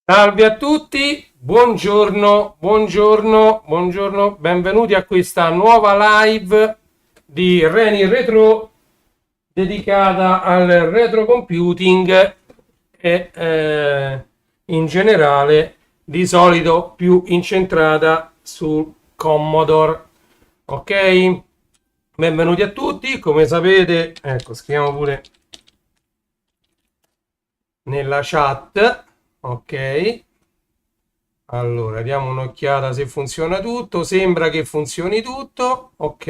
Salve a tutti, buongiorno, benvenuti a questa nuova live di Reni Retro dedicata al retro computing e in generale di solito più incentrata sul Commodore. Ok? Benvenuti a tutti, come sapete, ecco, scriviamo pure nella chat. Ok, allora diamo un'occhiata se funziona tutto. Sembra che funzioni tutto. Ok,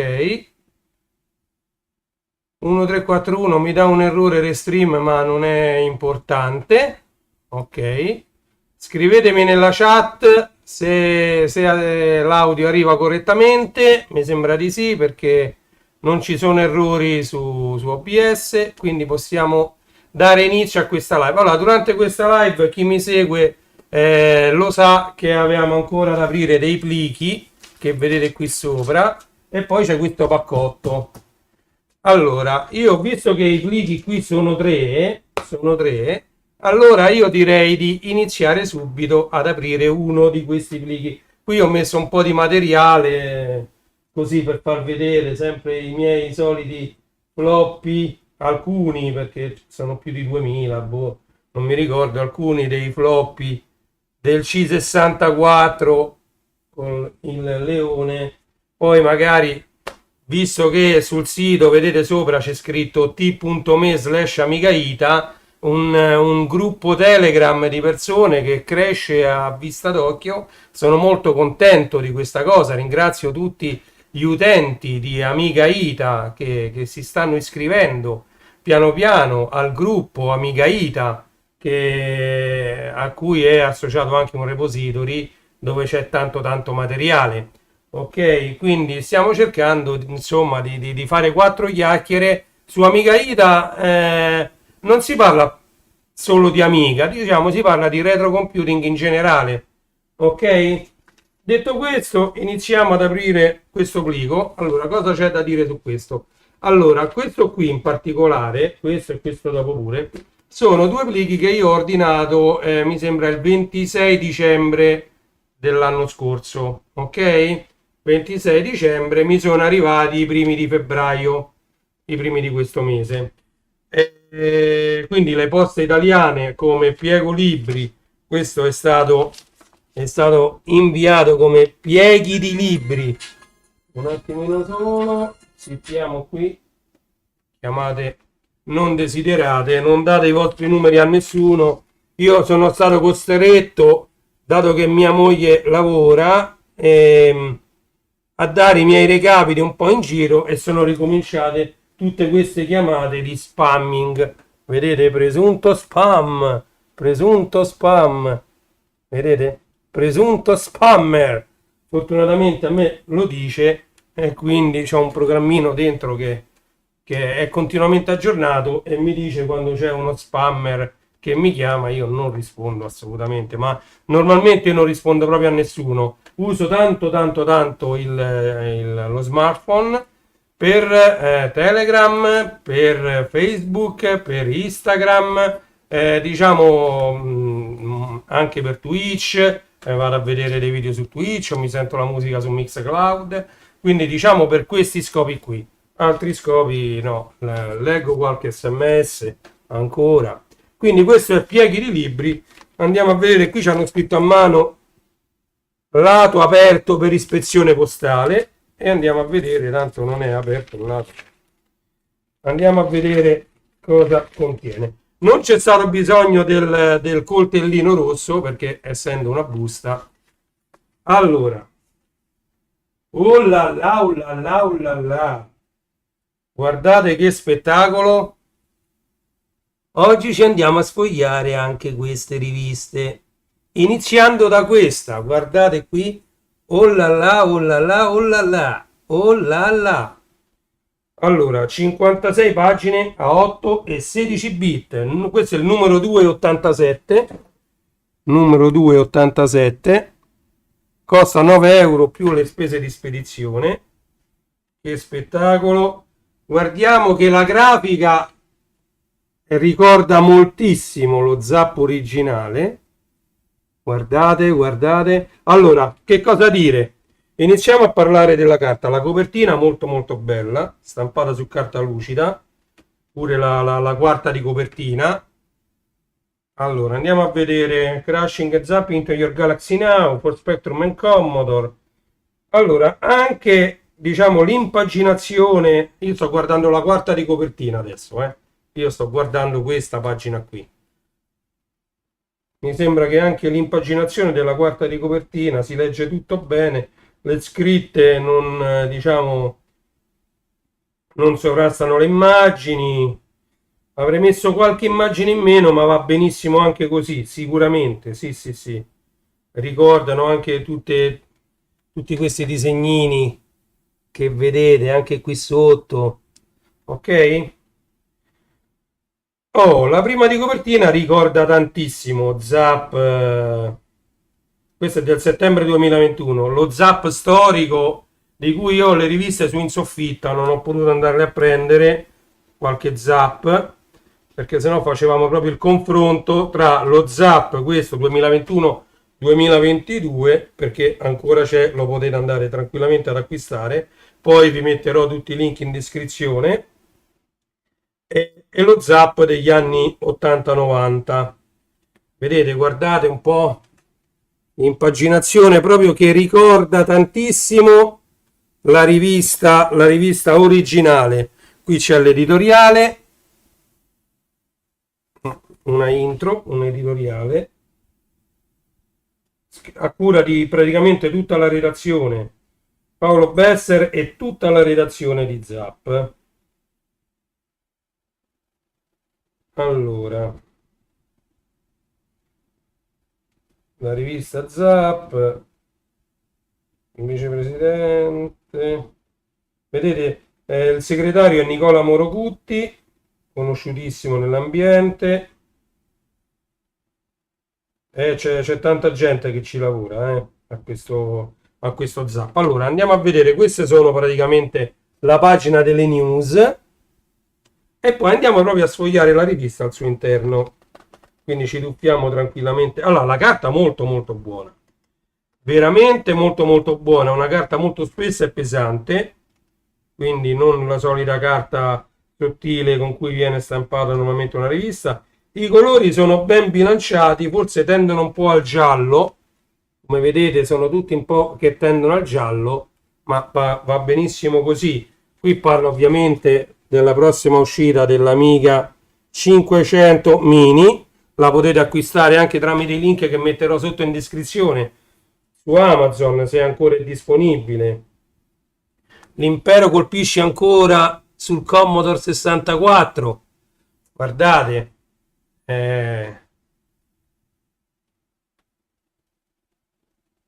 1341 mi dà un errore restream, ma non è importante. Ok, scrivetemi nella chat se l'audio arriva correttamente. Mi sembra di sì, perché non ci sono errori su OBS, quindi possiamo dare inizio a questa live. Allora, durante questa live chi mi segue lo sa che avevamo ancora da aprire dei plichi che vedete qui sopra, e poi c'è questo paccotto. Allora, io, visto che i plichi qui sono tre, allora io direi di iniziare subito ad aprire uno di questi plichi. Qui ho messo un po' di materiale così per far vedere sempre i miei soliti floppy, alcuni, perché sono più di 2000, boh, non mi ricordo, alcuni dei floppy del C64 con il leone. Poi magari, visto che sul sito vedete sopra c'è scritto t.me/amigaita, un gruppo Telegram di persone che cresce a vista d'occhio. Sono molto contento di questa cosa, ringrazio tutti gli utenti di Amigaita che si stanno iscrivendo piano piano al gruppo Amigaita, a cui è associato anche un repository dove c'è tanto materiale. Ok, quindi stiamo cercando insomma di fare quattro chiacchiere su Amigaita. Non si parla solo di Amiga, diciamo, si parla di retro computing in generale. Ok, detto questo, iniziamo ad aprire questo plico. Allora, cosa c'è da dire su questo? Allora, questo qui in particolare, questo e questo dopo pure, sono due plichi che io ho ordinato, mi sembra il 26 dicembre dell'anno scorso. Ok, 26 dicembre, mi sono arrivati i primi di febbraio, i primi di questo mese. Quindi le poste italiane come Piego Libri, questo è stato inviato come pieghi di libri. Un attimino solo, sitiamo qui, chiamate non desiderate, non date i vostri numeri a nessuno. Io sono stato costretto, dato che mia moglie lavora, a dare i miei recapiti un po' in giro, e sono ricominciate tutte queste chiamate di spamming. Vedete, presunto spam, vedete, presunto spammer. Fortunatamente a me lo dice, e quindi c'ho un programmino dentro che è continuamente aggiornato e mi dice quando c'è uno spammer che mi chiama. Io non rispondo assolutamente, ma normalmente non rispondo proprio a nessuno. Uso tanto lo smartphone per Telegram, per Facebook, per Instagram, diciamo anche per Twitch. Vado a vedere dei video su Twitch o mi sento la musica su Mixcloud, quindi diciamo per questi scopi qui. Altri scopi no, leggo qualche sms ancora. Quindi questo è Pieghi di Libri. Andiamo a vedere, qui ci hanno scritto a mano lato aperto per ispezione postale, e andiamo a vedere, tanto non è aperto il lato. Andiamo a vedere cosa contiene. Non c'è stato bisogno del coltellino rosso, perché essendo una busta. Allora, oh là là, oh là là, oh là là. Guardate che spettacolo! Oggi ci andiamo a sfogliare anche queste riviste, iniziando da questa, guardate qui, oh là là, oh là là, oh là là, oh là là. Allora, 56 pagine a 8 e 16 bit, questo è il numero 287, numero 287, costa 9 euro più le spese di spedizione. Che spettacolo! Guardiamo che la grafica ricorda moltissimo lo Zap originale. Guardate, guardate. Allora, che cosa dire? Iniziamo a parlare della carta. La copertina molto molto bella, stampata su carta lucida, pure la quarta di copertina. Allora, andiamo a vedere Crashing and Zapping into Your Galaxy Now for Spectrum and Commodore. Allora, anche diciamo l'impaginazione, io sto guardando la quarta di copertina adesso, io sto guardando questa pagina qui. Mi sembra che anche l'impaginazione della quarta di copertina si legge tutto bene, le scritte non, diciamo, non sovrastano le immagini. Avrei messo qualche immagine in meno, ma va benissimo anche così, sicuramente, sì, sì, sì. Ricordano anche tutti questi disegnini che vedete anche qui sotto, ok? Oh, la prima di copertina ricorda tantissimo Zap, questo è del settembre 2021, lo Zap storico di cui io ho le riviste su in soffitta, non ho potuto andarle a prendere qualche Zap, perché sennò facevamo proprio il confronto tra lo Zap, questo 2021-2022, perché ancora c'è, lo potete andare tranquillamente ad acquistare, poi vi metterò tutti i link in descrizione, e lo Zap degli anni 80-90. Vedete, guardate un po' l'impaginazione proprio che ricorda tantissimo la rivista originale. Qui c'è l'editoriale, una intro, un editoriale a cura di praticamente tutta la redazione, Paolo Besser e tutta la redazione di Zap. Allora, la rivista Zap, il vicepresidente, vedete, il segretario è Nicola Morocutti, conosciutissimo nell'ambiente, c'è tanta gente che ci lavora a questo Zap. Allora, andiamo a vedere, queste sono praticamente la pagina delle news e poi andiamo proprio a sfogliare la rivista al suo interno. Quindi ci tuffiamo tranquillamente. Allora, la carta molto molto buona, veramente molto molto buona, una carta molto spessa e pesante, quindi non la solita carta sottile con cui viene stampata normalmente una rivista. I colori sono ben bilanciati, forse tendono un po' al giallo, come vedete sono tutti un po' che tendono al giallo, ma va benissimo così. Qui parlo ovviamente della prossima uscita dell'Amiga 500 Mini, la potete acquistare anche tramite i link che metterò sotto in descrizione su Amazon se ancora è disponibile. L'impero colpisce ancora sul Commodore 64, guardate.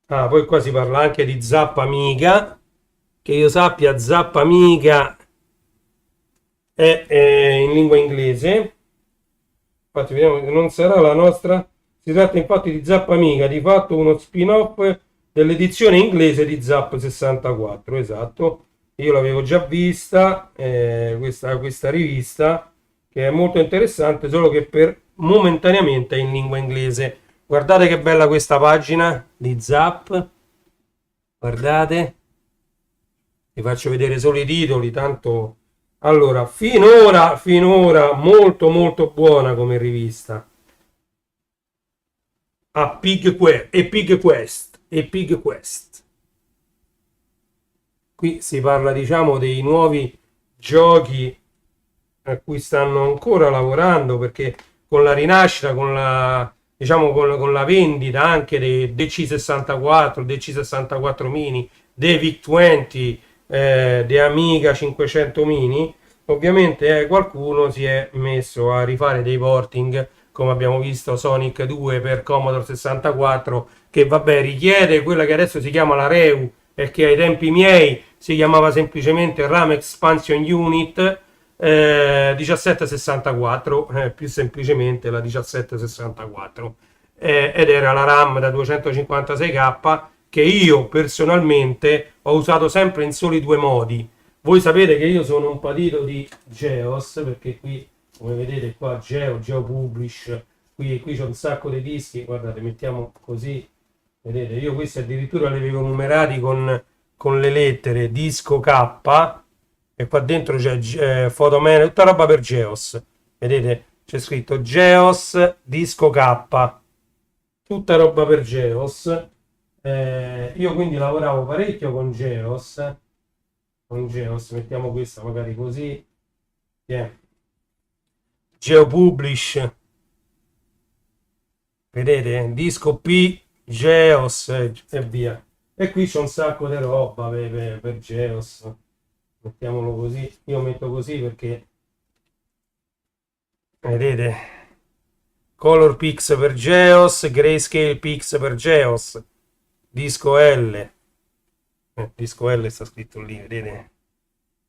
Poi qua si parla anche di Zap Amiga, che io sappia Zap Amiga è in lingua inglese. Infatti vediamo che non sarà la nostra, si tratta infatti di Zap Amiga, di fatto uno spin-off dell'edizione inglese di Zap 64, esatto. Io l'avevo già vista, questa rivista, che è molto interessante, solo che momentaneamente è in lingua inglese. Guardate che bella questa pagina di Zap, guardate, vi faccio vedere solo i titoli, tanto. Allora, finora molto molto buona come rivista. Pig Quest. Qui si parla, diciamo, dei nuovi giochi a cui stanno ancora lavorando, perché con la rinascita, con la, diciamo, con la vendita anche dei DC64, DC64 Mini, dei VIC-20, di Amiga 500 Mini, ovviamente qualcuno si è messo a rifare dei porting, come abbiamo visto Sonic 2 per Commodore 64, che vabbè richiede quella che adesso si chiama la REU e che ai tempi miei si chiamava semplicemente RAM Expansion Unit 1764, più semplicemente la 1764. ed era la RAM da 256k che io personalmente ho usato sempre in soli due modi. Voi sapete che io sono un patito di Geos, perché qui, come vedete qua, Geo Publish, qui c'è un sacco di dischi, guardate, mettiamo così, vedete, io questi addirittura li avevo numerati con le lettere, disco K, e qua dentro c'è Photoman, tutta roba per Geos, vedete, c'è scritto Geos disco K, tutta roba per Geos. Io quindi lavoravo parecchio con Geos, mettiamo questa magari così, yeah. Geo Publish, vedete, disco P, Geos e via. E qui c'è un sacco di roba per Geos, mettiamolo così, io metto così perché vedete, Color Pix per Geos, Grayscale Pix per Geos, disco L, disco L sta scritto lì, vedete,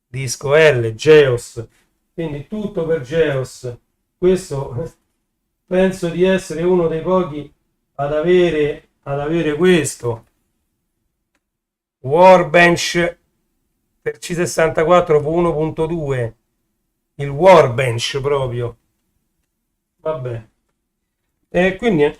disco L, Geos, quindi tutto per Geos. Questo penso di essere uno dei pochi ad avere questo Workbench per C64 1.2, il Workbench proprio, vabbè. E quindi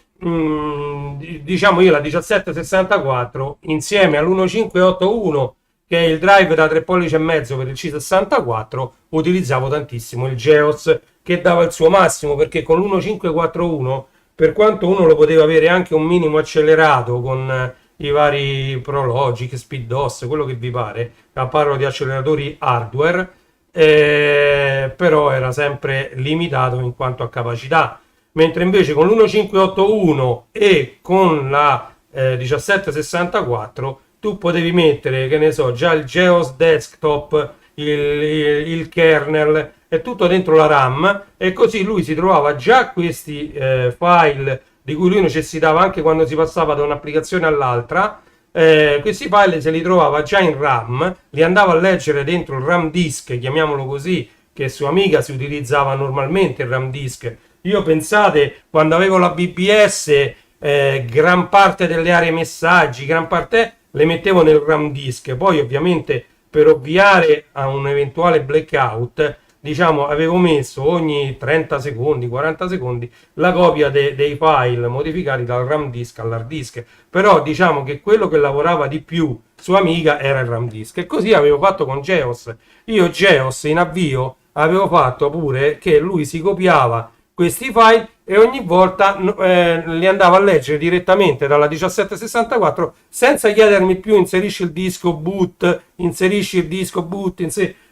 diciamo io la 1764 insieme all'1581 che è il drive da 3 pollici e mezzo per il C64 utilizzavo tantissimo il Geos che dava il suo massimo, perché con l'1541 per quanto uno lo poteva avere anche un minimo accelerato con i vari ProLogic, SpeedDOS, quello che vi pare, parlo di acceleratori hardware, però era sempre limitato in quanto a capacità, mentre invece con l'1581 e con la 1764 tu potevi mettere, che ne so, già il Geos Desktop, il kernel, è tutto dentro la RAM, e così lui si trovava già questi file di cui lui necessitava anche quando si passava da un'applicazione all'altra. Questi file se li trovava già in RAM, li andava a leggere dentro il RAM disk, chiamiamolo così, che su Amiga si utilizzava normalmente il RAM disk. Io pensate, quando avevo la BBS, gran parte delle aree messaggi, gran parte le mettevo nel RAM disk, poi ovviamente per ovviare a un eventuale blackout, diciamo, avevo messo ogni 30 secondi, 40 secondi la copia dei file modificati dal RAM disk all'hard disk, però diciamo che quello che lavorava di più su Amiga era il RAM disk, e così avevo fatto con Geos. Io Geos in avvio avevo fatto pure che lui si copiava questi file e ogni volta li andava a leggere direttamente dalla 1764 senza chiedermi più inserisci il disco boot,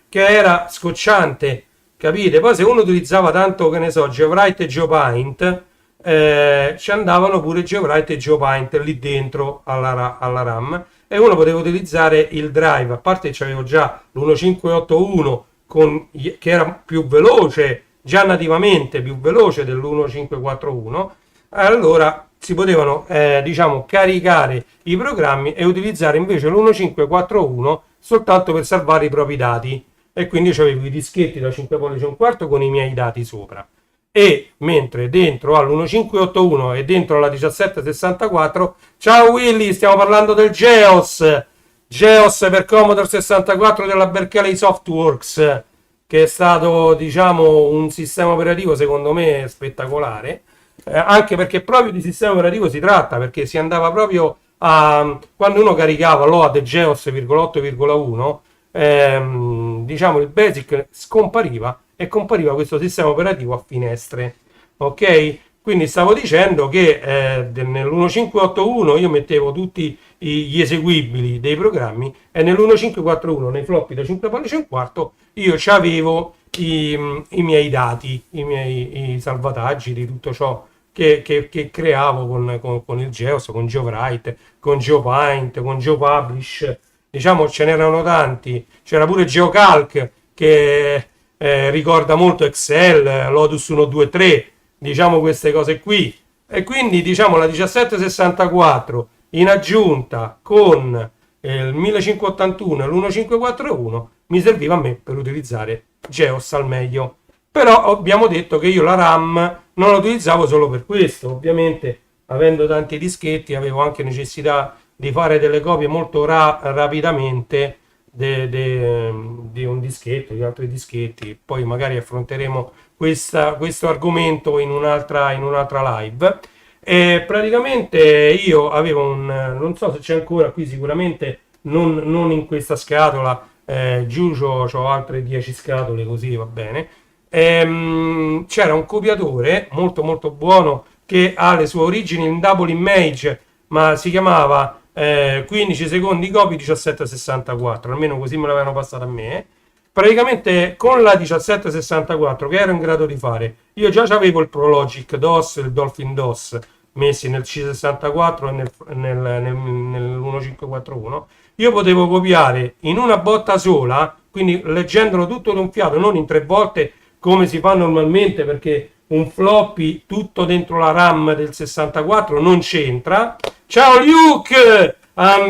che era scocciante, capite? Poi se uno utilizzava tanto, che ne so, GeoWrite e GeoPaint, ci andavano pure GeoWrite e GeoPaint lì dentro alla RAM, e uno poteva utilizzare il drive, a parte che c'avevo già l'1581 che era più veloce, già nativamente più veloce dell'1541, allora si potevano diciamo caricare i programmi e utilizzare invece l'1541 soltanto per salvare i propri dati, e quindi avevo i dischetti da 5 pollici e un quarto con i miei dati sopra, e mentre dentro all'1581 e dentro alla 1764, ciao Willy, stiamo parlando del Geos per Commodore 64 della Berkeley Softworks, che è stato, diciamo, un sistema operativo secondo me spettacolare, anche perché proprio di sistema operativo si tratta, perché si andava proprio a, quando uno caricava l'OAD Geos 8,1, diciamo il BASIC scompariva e compariva questo sistema operativo a finestre, ok? Quindi stavo dicendo che nell'1581 io mettevo tutti gli eseguibili dei programmi, e nell'1541 nei floppy da 5 pollici e un quarto io avevo i miei dati, i salvataggi di tutto ciò che creavo con il Geos, con GeoWrite, con GeoPaint, con GeoPublish. Diciamo ce n'erano tanti, c'era pure GeoCalc che ricorda molto Excel, Lotus 1, 2, 3, diciamo queste cose qui, e quindi diciamo la 1764 in aggiunta con il 1581 e l'1541 mi serviva a me per utilizzare Geos al meglio. Però abbiamo detto che io la RAM non la utilizzavo solo per questo, ovviamente avendo tanti dischetti, avevo anche necessità di fare delle copie molto rapidamente di un dischetto, di altri dischetti. Poi magari affronteremo questo argomento in un'altra live. E praticamente io avevo non so se c'è ancora qui, sicuramente non in questa scatola, giù c'ho altre 10 scatole, così va bene. C'era un copiatore molto molto buono che ha le sue origini in Double Image, ma si chiamava 15 secondi copy 1764, almeno così me l'avevano passata a me. Praticamente con la 1764 che ero in grado di fare, io già avevo il ProLogic DOS e il Dolphin DOS messi nel C64 e nel 1541. Io potevo copiare in una botta sola, quindi leggendolo tutto d'un fiato, non in 3 volte come si fa normalmente, perché un floppy tutto dentro la RAM del 64 non c'entra. Ciao Luke!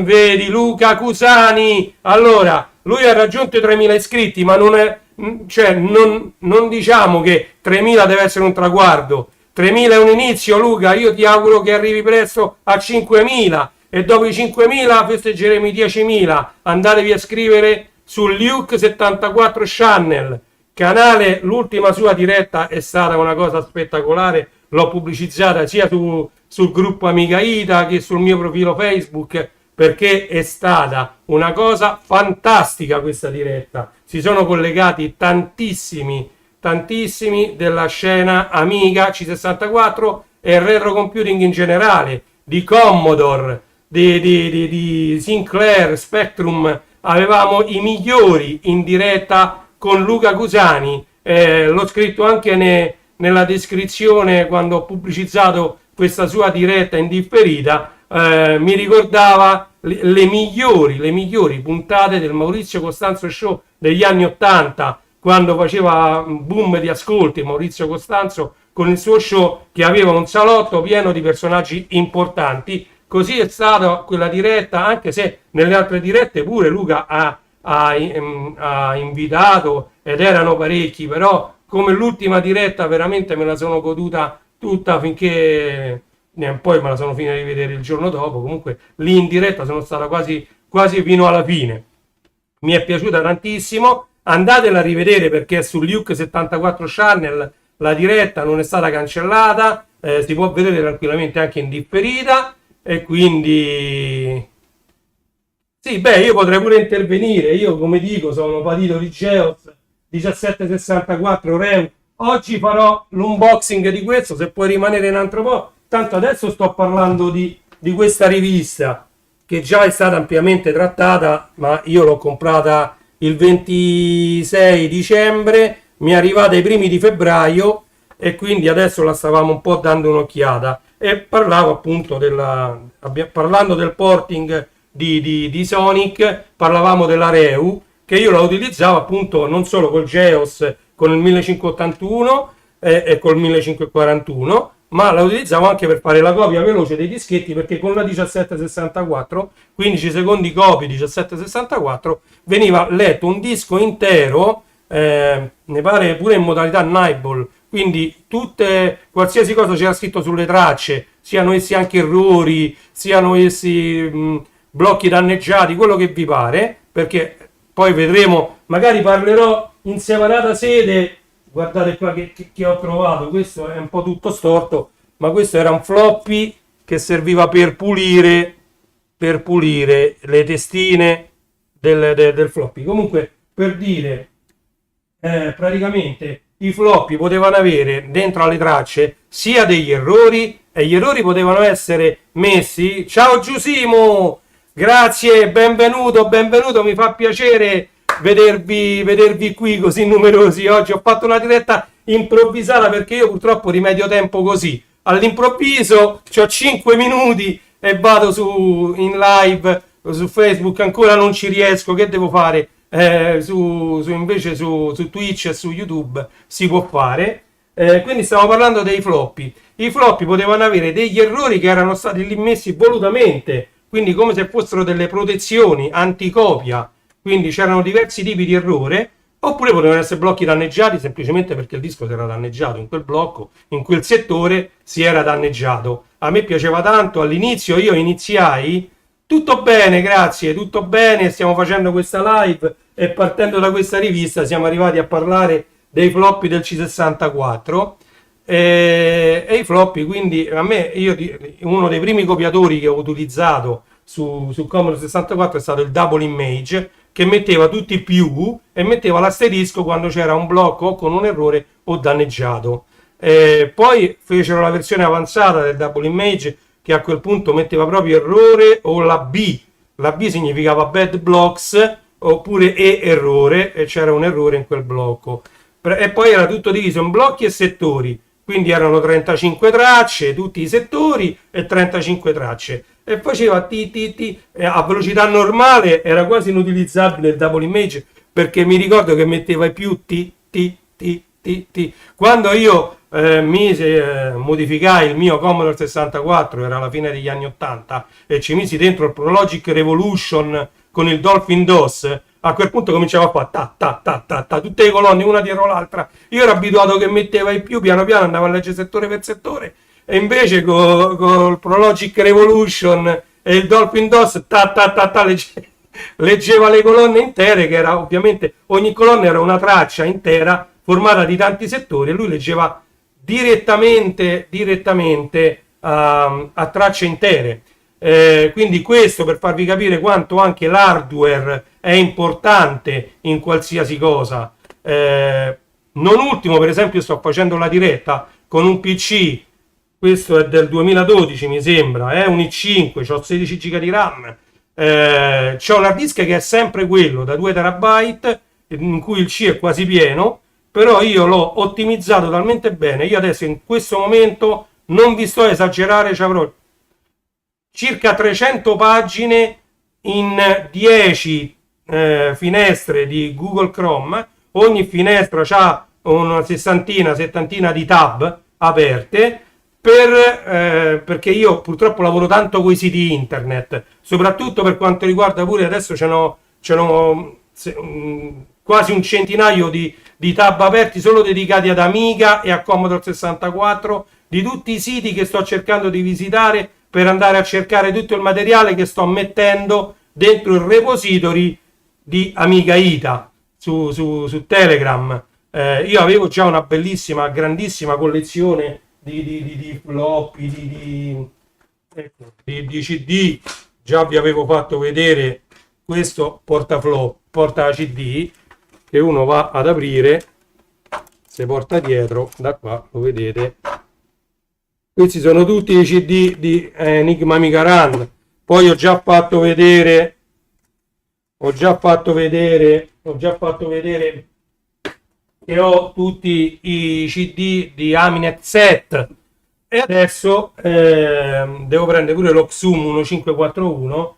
Vedi Luca Cusani! Allora, lui ha raggiunto i 3000 iscritti, ma non è, cioè, non diciamo che 3000 deve essere un traguardo. 3000 è un inizio, Luca. Io ti auguro che arrivi presto a 5000 e dopo i 5000 festeggeremo i 10.000. Andatevi a scrivere su Luke 74 Channel canale. L'ultima sua diretta è stata una cosa spettacolare, l'ho pubblicizzata sia sul gruppo Amica Ita che sul mio profilo Facebook, perché è stata una cosa fantastica questa diretta. Si sono collegati tantissimi della scena Amiga, C64 e retro computing in generale, di Commodore, di Sinclair, Spectrum. Avevamo i migliori in diretta con Luca Cusani. L'ho scritto anche nella descrizione quando ho pubblicizzato questa sua diretta in differita. Mi ricordava le migliori puntate del Maurizio Costanzo Show degli anni 80, quando faceva boom di ascolti Maurizio Costanzo con il suo show, che aveva un salotto pieno di personaggi importanti. Così è stata quella diretta, anche se nelle altre dirette pure Luca ha invitato ed erano parecchi, però come l'ultima diretta veramente me la sono goduta tutta, finché poi me la sono finita di vedere il giorno dopo. Comunque lì in diretta sono stata quasi fino alla fine, mi è piaciuta tantissimo. Andatela a rivedere perché è su Luke 74 Channel, la diretta non è stata cancellata, si può vedere tranquillamente anche in differita. E quindi sì, beh, io potrei pure intervenire. Io, come dico, sono patito di Geos 1764 Reu. Oggi farò l'unboxing di questo, se puoi rimanere un altro po'. Tanto adesso sto parlando di questa rivista, che già è stata ampiamente trattata, ma io l'ho comprata il 26 dicembre, mi è arrivata i primi di febbraio e quindi adesso la stavamo un po' dando un'occhiata. E parlavo appunto parlando del porting di Sonic, parlavamo della Reu, che io la utilizzavo appunto non solo col Geos, con il 1581 e col 1541, ma la utilizzavo anche per fare la copia veloce dei dischetti, perché con la 1764, 15 secondi copy 1764, veniva letto un disco intero, ne pare pure in modalità Nibble, quindi qualsiasi cosa c'era scritto sulle tracce, siano essi anche errori, siano essi blocchi danneggiati, quello che vi pare, perché poi vedremo, magari parlerò in separata sede. Guardate qua che ho trovato, questo è un po' tutto storto, ma questo era un floppy che serviva per pulire le testine del floppy. Comunque, per dire, praticamente i floppy potevano avere dentro alle tracce sia degli errori, e gli errori potevano essere messi. Ciao Giusimo, grazie, benvenuto, mi fa piacere vedervi qui così numerosi. Oggi ho fatto una diretta improvvisata perché io purtroppo rimedio tempo così all'improvviso, ho 5 minuti e vado in live su Facebook, ancora non ci riesco, che devo fare? Invece su Twitch e su YouTube si può fare. Quindi stiamo parlando dei floppy. I floppy potevano avere degli errori che erano stati lì messi volutamente, quindi come se fossero delle protezioni anticopia. Quindi c'erano diversi tipi di errore. Oppure potevano essere blocchi danneggiati semplicemente perché il disco si era danneggiato in quel blocco, in quel settore si era danneggiato. A me piaceva tanto, all'inizio io iniziai, tutto bene, grazie, tutto bene, stiamo facendo questa live e partendo da questa rivista siamo arrivati a parlare dei floppy del C64 e i floppy, quindi a me, uno dei primi copiatori che ho utilizzato su Commodore 64 è stato il Double Image, che metteva tutti i più e metteva l'asterisco quando c'era un blocco o con un errore o danneggiato. Poi fecero la versione avanzata del Double Image che a quel punto metteva proprio errore o la B. La B significava bad blocks oppure errore e c'era un errore in quel blocco. E poi era tutto diviso in blocchi e settori, quindi erano 35 tracce, tutti i settori e 35 tracce. E faceva a velocità normale era quasi inutilizzabile il Double Image perché mi ricordo che metteva i più t. Quando io modificai il mio Commodore 64, era la fine degli anni 80, e ci misi dentro il Prologic Revolution con il Dolphin DOS, a quel punto cominciava a fare tutte le colonne una dietro l'altra. Io ero abituato che metteva i più, piano piano andavo a leggere settore per settore, e invece con il Prologic Revolution e il Dolphin DOS leggeva le colonne intere, che era ovviamente ogni colonna era una traccia intera formata di tanti settori, e lui leggeva direttamente a tracce intere. Quindi questo per farvi capire quanto anche l'hardware è importante in qualsiasi cosa. Non ultimo, per esempio, sto facendo la diretta con un PC, questo è del 2012 mi sembra, è un i5, ho 16 giga di RAM, c'ho un hard disk che è sempre quello da 2 terabyte, in cui il C è quasi pieno, però io l'ho ottimizzato talmente bene. Io adesso in questo momento, non vi sto a esagerare, ci avrò circa 300 pagine in 10 finestre di Google Chrome. Ogni finestra ha una settantina di tab aperte, perché io purtroppo lavoro tanto con i siti internet, soprattutto per quanto riguarda, pure adesso c'è quasi un centinaio di tab aperti solo dedicati ad Amiga e a Commodore 64, di tutti i siti che sto cercando di visitare per andare a cercare tutto il materiale che sto mettendo dentro il repository di Amiga Ita su Telegram. Io avevo già una bellissima, grandissima collezione di floppy, di CD. Già vi avevo fatto vedere questo porta CD che uno va ad aprire, si porta dietro, da qua lo vedete. Questi sono tutti i CD di Enigma Amiga Run. Poi ho già fatto vedere che ho tutti i CD di Aminet Set, e adesso devo prendere pure lo Xum 1541,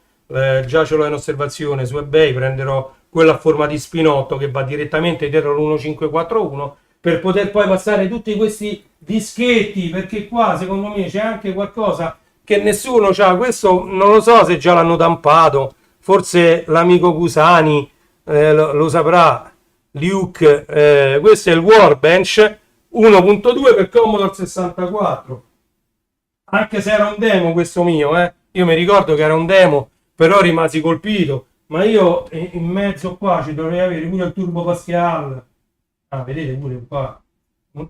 già ce l'ho in osservazione su eBay, prenderò quello a forma di spinotto che va direttamente dietro l'1541 per poter poi passare tutti questi dischetti, perché qua secondo me c'è anche qualcosa che nessuno c'ha. Questo non lo so se già l'hanno tampato, forse l'amico Cusani lo saprà, Luke. Questo è il Warbench 1.2 per Commodore 64, anche se era un demo questo mio, io mi ricordo che era un demo, però rimasi colpito. Ma io in mezzo qua ci dovrei avere pure il Turbo Pascal. Vedete pure qua,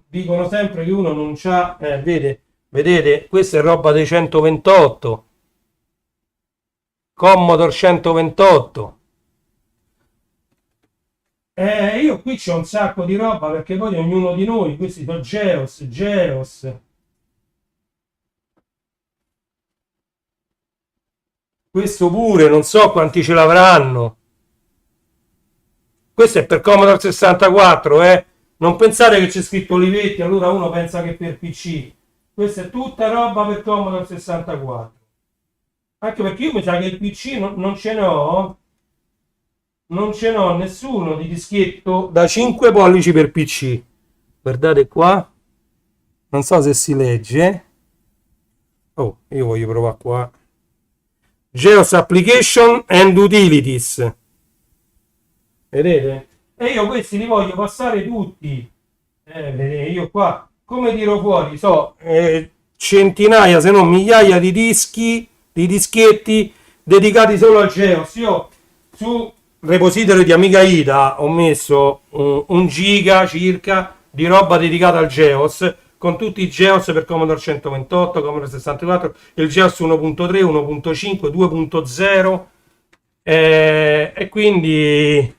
dicono sempre che uno non c'ha, vedete, questa è roba dei 128, Commodore 128. Io qui c'ho un sacco di roba, perché poi ognuno di noi, questi sono Geos. Questo pure, non so quanti ce l'avranno. Questo è per Commodore 64, non pensate che c'è scritto Olivetti, allora uno pensa che per PC. Questa è tutta roba per Commodore 64. Anche perché io mi sa che il PC non ce n'ho nessuno di dischetto da 5 pollici per PC. Guardate qua, non so se si legge. Oh, io voglio provare qua. Geos Application and Utilities. Vedete? e io questi li voglio passare tutti. Io qua, come tiro fuori, so, centinaia se non migliaia di dischi, di dischetti dedicati solo al Geos. Io su repository di Amiga Ida ho messo 1 giga circa di roba dedicata al Geos, con tutti i Geos per Commodore 128, Commodore 64, il Geos 1.3, 1.5, 2.0, e quindi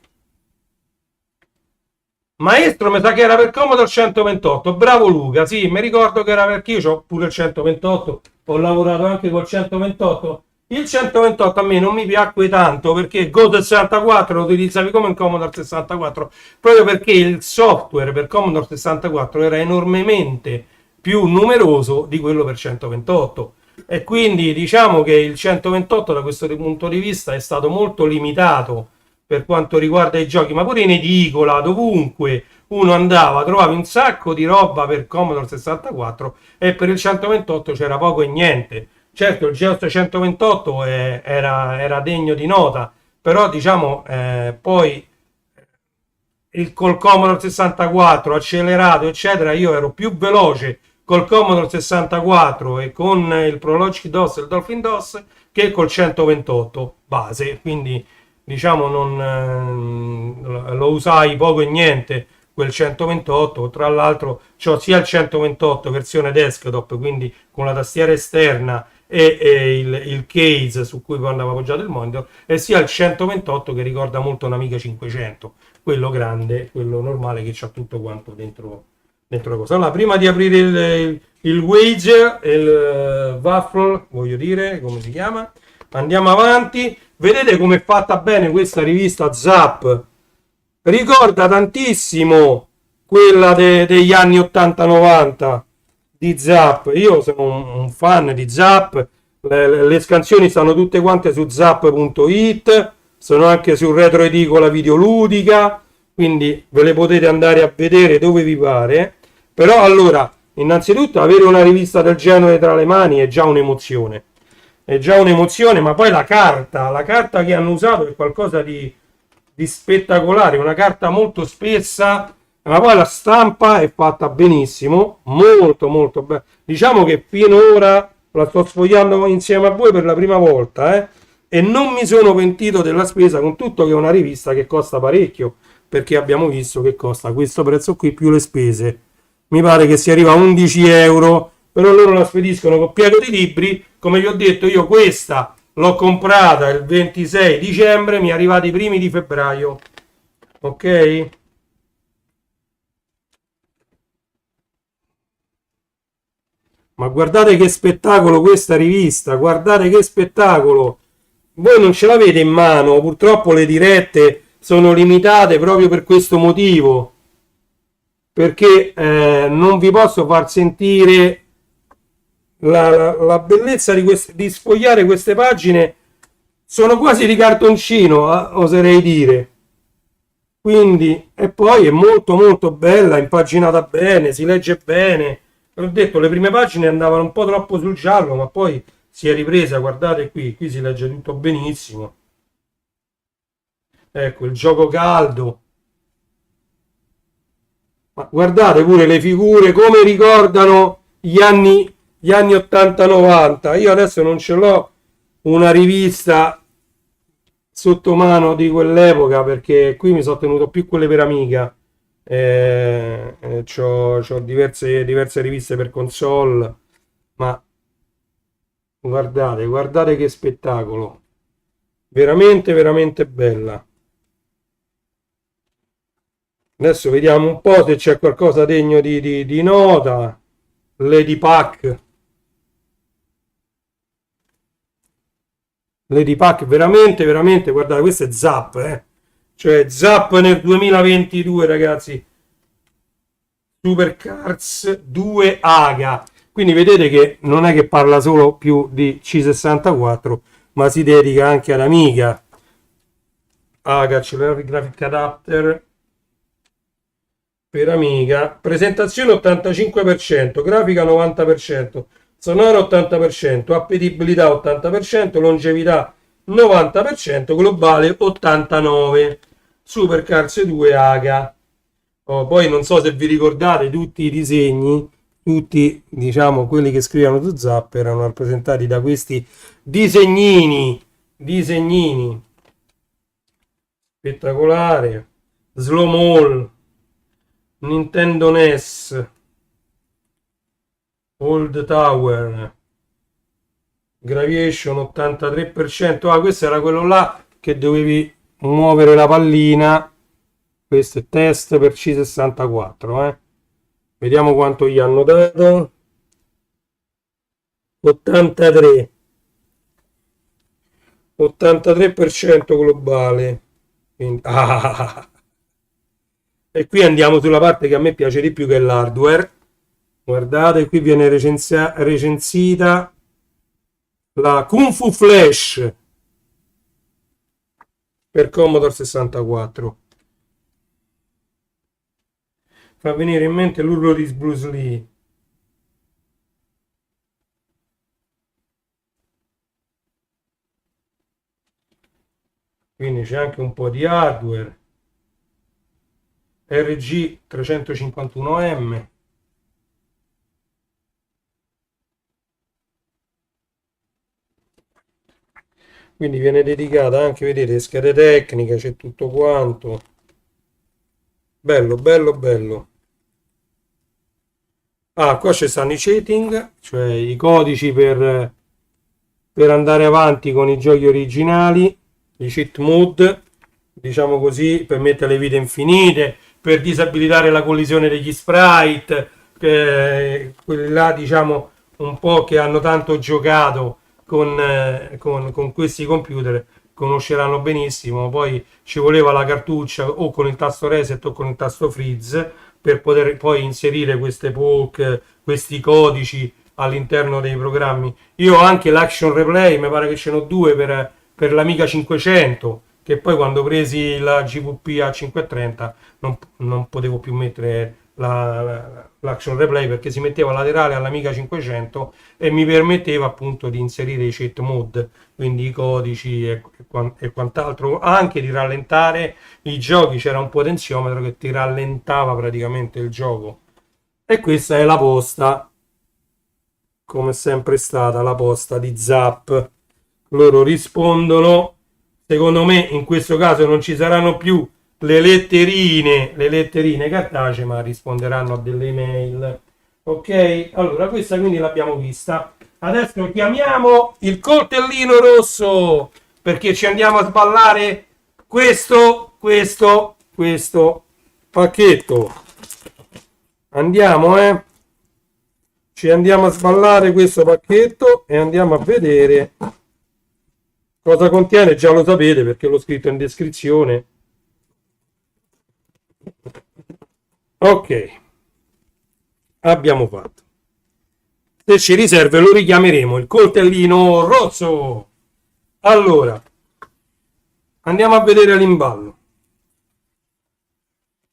maestro mi sa che era per Commodore 128. Bravo Luca, sì, mi ricordo che era perché io ho pure il 128, ho lavorato anche col 128. Il 128 a me non mi piacque tanto perché Go 64 lo utilizzavi come in Commodore 64, proprio perché il software per Commodore 64 era enormemente più numeroso di quello per 128, e quindi diciamo che il 128 da questo punto di vista è stato molto limitato per quanto riguarda i giochi, ma pure in edicola, dovunque uno andava, trovavi un sacco di roba per Commodore 64 e per il 128 c'era poco e niente. Certo, il Geos 128 era degno di nota, però diciamo poi col Commodore 64 accelerato, eccetera, io ero più veloce col Commodore 64 e con il ProLogic DOS e il Dolphin DOS che col 128 base, quindi diciamo lo usai poco e niente quel 128. Tra l'altro c'ho sia il 128 versione desktop, quindi con la tastiera esterna e il case su cui poi andava appoggiato il monitor, e sia il 128 che ricorda molto un Amiga 500, quello grande, quello normale che c'ha tutto quanto dentro la cosa. Allora, prima di aprire il Wage, il Waffle, voglio dire, come si chiama, andiamo avanti. Vedete com'è fatta bene questa rivista Zap? Ricorda tantissimo quella degli anni 80-90 di Zap. Io sono un fan di Zap, le scansioni stanno tutte quante su zap.it, sono anche su Retro Edicola Videoludica, quindi ve le potete andare a vedere dove vi pare. Però allora, innanzitutto avere una rivista del genere tra le mani è già un'emozione. È già un'emozione, ma poi la carta che hanno usato è qualcosa di spettacolare, una carta molto spessa, ma poi la stampa è fatta benissimo, molto molto bene. Diciamo che finora la sto sfogliando insieme a voi per la prima volta, e non mi sono pentito della spesa, con tutto che è una rivista che costa parecchio, perché abbiamo visto che costa questo prezzo qui più le spese. Mi pare che si arriva a 11 euro, però loro la spediscono con pieno di libri. Come vi ho detto, io questa l'ho comprata il 26 dicembre, mi è arrivata i primi di febbraio, ok? Ma guardate che spettacolo questa rivista, guardate che spettacolo. Voi non ce l'avete in mano, purtroppo le dirette sono limitate proprio per questo motivo, perché non vi posso far sentire la bellezza di sfogliare queste pagine. Sono quasi di cartoncino, oserei dire. Quindi, e poi è molto molto bella, impaginata bene, si legge bene. Ho detto, le prime pagine andavano un po' troppo sul giallo, ma poi si è ripresa. Guardate qui si legge tutto benissimo. Ecco, il gioco caldo. Ma guardate pure le figure, come ricordano gli anni 80-90. Io adesso non ce l'ho una rivista sotto mano di quell'epoca, perché qui mi sono tenuto più quelle per Amiga. C'ho diverse riviste per console, ma guardate che spettacolo, veramente veramente bella. Adesso vediamo un po' se c'è qualcosa degno di nota. Lady Pack, veramente veramente, guardate, questo è Zap, cioè Zap nel 2022, ragazzi. Supercards 2 AGA, quindi vedete che non è che parla solo più di C64, ma si dedica anche ad Amiga. AGA Accelerated Graphic Adapter per Amiga, presentazione 85%, grafica 90%, sonoro 80%, appetibilità 80%, longevità 90%, globale 89%. Supercars 2 Aga. Oh, poi non so se vi ricordate tutti i disegni, tutti diciamo quelli che scrivono su Zap erano rappresentati da questi disegnini spettacolare, Slow Mall, Nintendo NES, Old Tower, Graviation 83%. Ah, questo era quello là che dovevi muovere la pallina. Questo è test per C64, Vediamo quanto gli hanno dato. 83. 83% globale. Quindi, E qui andiamo sulla parte che a me piace di più, che è l'hardware. Guardate, qui viene recensita la Kung Fu Flash per Commodore 64. Fa venire in mente l'urlo di Bruce Lee. Quindi c'è anche un po' di hardware. RG 351M. Quindi viene dedicata anche, vedete, schede tecniche, c'è tutto quanto. Bello, bello, bello. Ah, qua ci stanno i setting, cioè i codici per andare avanti con i giochi originali, i cheat mode, diciamo così, per mettere le vite infinite, per disabilitare la collisione degli sprite, quelli là, diciamo, un po' che hanno tanto giocato con questi computer conosceranno benissimo. Poi ci voleva la cartuccia o con il tasto reset o con il tasto freeze per poter poi inserire queste poke, questi codici all'interno dei programmi. Io ho anche l'action replay, mi pare che ce n'ho due per l'Amiga 500, che poi quando presi la GVP a 530 non potevo più mettere l'action replay perché si metteva laterale all'Amiga 500 e mi permetteva appunto di inserire i cheat mode, quindi i codici e quant'altro, anche di rallentare i giochi. C'era un potenziometro che ti rallentava praticamente il gioco. E questa è la posta, come è sempre stata la posta di Zap. Loro rispondono, secondo me in questo caso non ci saranno più le letterine cartacee, ma risponderanno a delle email. Ok, allora questa quindi l'abbiamo vista. Adesso chiamiamo il coltellino rosso perché ci andiamo a sballare questo pacchetto. Andiamo, ci andiamo a sballare questo pacchetto e andiamo a vedere cosa contiene. Già lo sapete perché l'ho scritto in descrizione. Ok, abbiamo fatto. Se ci riserve lo richiameremo il coltellino rosso. Allora, andiamo a vedere l'imballo.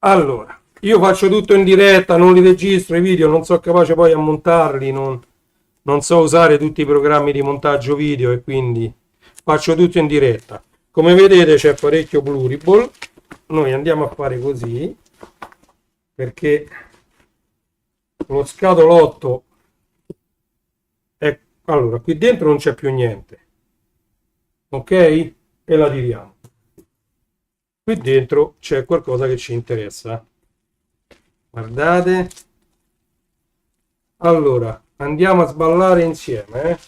Allora, io faccio tutto in diretta, non li registro i video, non sono capace poi a montarli, non so usare tutti i programmi di montaggio video e quindi faccio tutto in diretta. Come vedete c'è parecchio pluriball. Noi andiamo a fare così perché lo scatolotto è... Allora, qui dentro non c'è più niente, ok? E la tiriamo. Qui dentro c'è qualcosa che ci interessa. Guardate. Allora, andiamo a sballare insieme,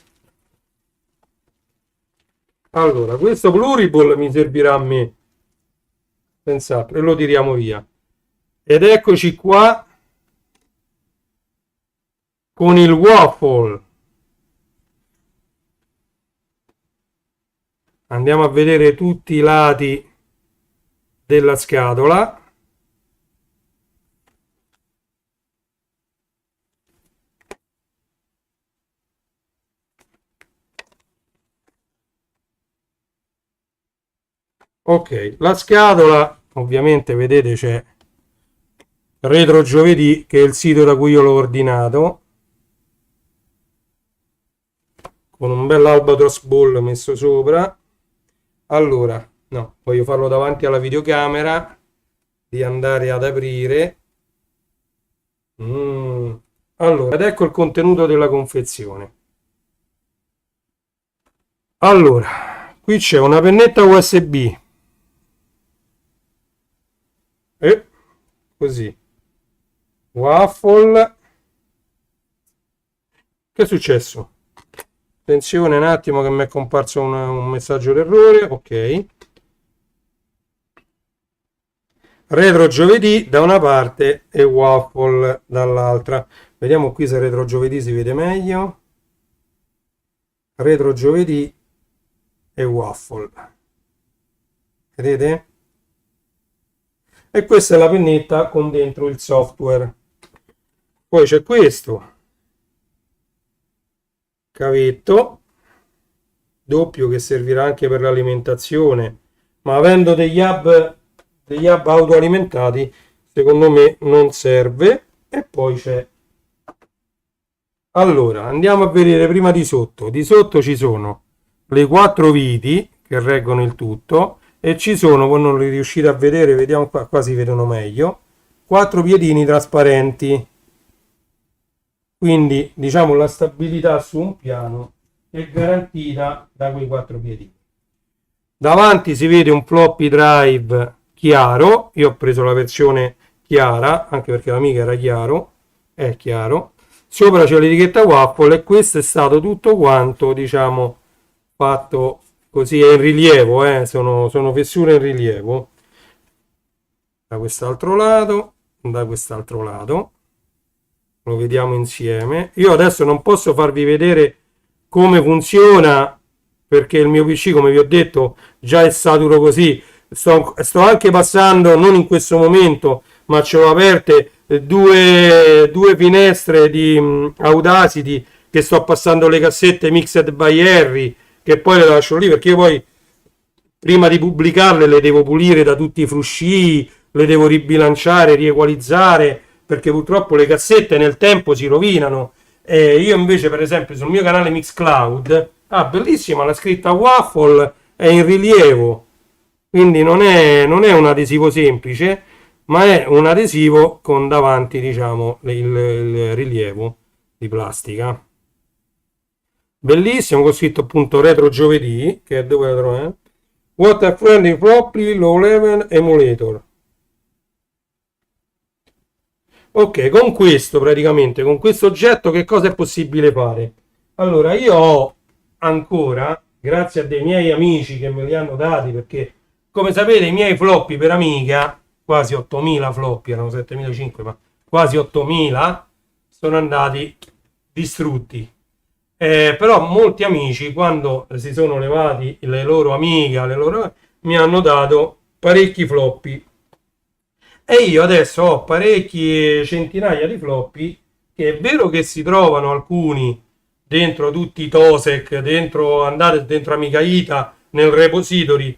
Allora, questo pluriball mi servirà a me, senz'altro, e lo tiriamo via. Ed eccoci qua con il waffle. Andiamo a vedere tutti i lati della scatola. Ok, la scatola, ovviamente vedete c'è Retro Giovedì, che è il sito da cui io l'ho ordinato, con un bel Albatros Ball messo sopra. Allora, No, voglio farlo davanti alla videocamera, di andare ad aprire. Mm. Allora, ed ecco il contenuto della confezione. Allora, qui c'è una pennetta USB. E così. Waffle. Che è successo? Attenzione un attimo che mi è comparso un messaggio d'errore. Ok. Retro giovedì da una parte e waffle dall'altra. Vediamo qui se retro giovedì si vede meglio. Retro giovedì e waffle. Vedete? E questa è la pennetta con dentro il software. Poi c'è questo cavetto doppio che servirà anche per l'alimentazione, ma avendo degli hub autoalimentati, secondo me non serve. E poi c'è. Allora, andiamo a vedere prima di sotto. Di sotto ci sono le 4 viti che reggono il tutto e ci sono, voi non li riuscite a vedere, vediamo qua, qua si vedono meglio, 4 piedini trasparenti. Quindi, diciamo, la stabilità su un piano è garantita da quei 4 piedini. Davanti si vede un floppy drive chiaro, io ho preso la versione chiara, anche perché l'amica era chiaro, è chiaro. Sopra c'è l'etichetta waffle e questo è stato tutto quanto, diciamo, fatto così, è in rilievo, sono fessure in rilievo. Da quest'altro lato, da quest'altro lato. Lo vediamo insieme. Io adesso non posso farvi vedere come funziona perché il mio PC, come vi ho detto, già è saturo così. Sto anche passando, non in questo momento, ma ci ho aperte due finestre di Audacity che sto passando le cassette Mixed by Harry, che poi le lascio lì perché io poi prima di pubblicarle le devo pulire da tutti i frusci, le devo ribilanciare, riequalizzare, perché purtroppo le cassette nel tempo si rovinano. Io invece, per esempio, sul mio canale Mixcloud, bellissima la scritta Waffle, è in rilievo, quindi non è un adesivo semplice, ma è un adesivo con davanti, diciamo, il rilievo di plastica. Bellissimo, con scritto appunto retro giovedì, che è dove la trovo, Water Friendly Properly Low Level Emulator. Ok, con questo praticamente, con questo oggetto che cosa è possibile fare? Allora, io ho ancora, grazie a dei miei amici che me li hanno dati, perché come sapete i miei floppy per Amiga, quasi 8000 floppy, erano 7500, ma quasi 8000, sono andati distrutti. Però molti amici, quando si sono levati le loro Amiga, mi hanno dato parecchi floppy e io adesso ho parecchie centinaia di floppy che è vero che si trovano alcuni dentro tutti i Tosec, andate dentro Amiga Ita, nel repository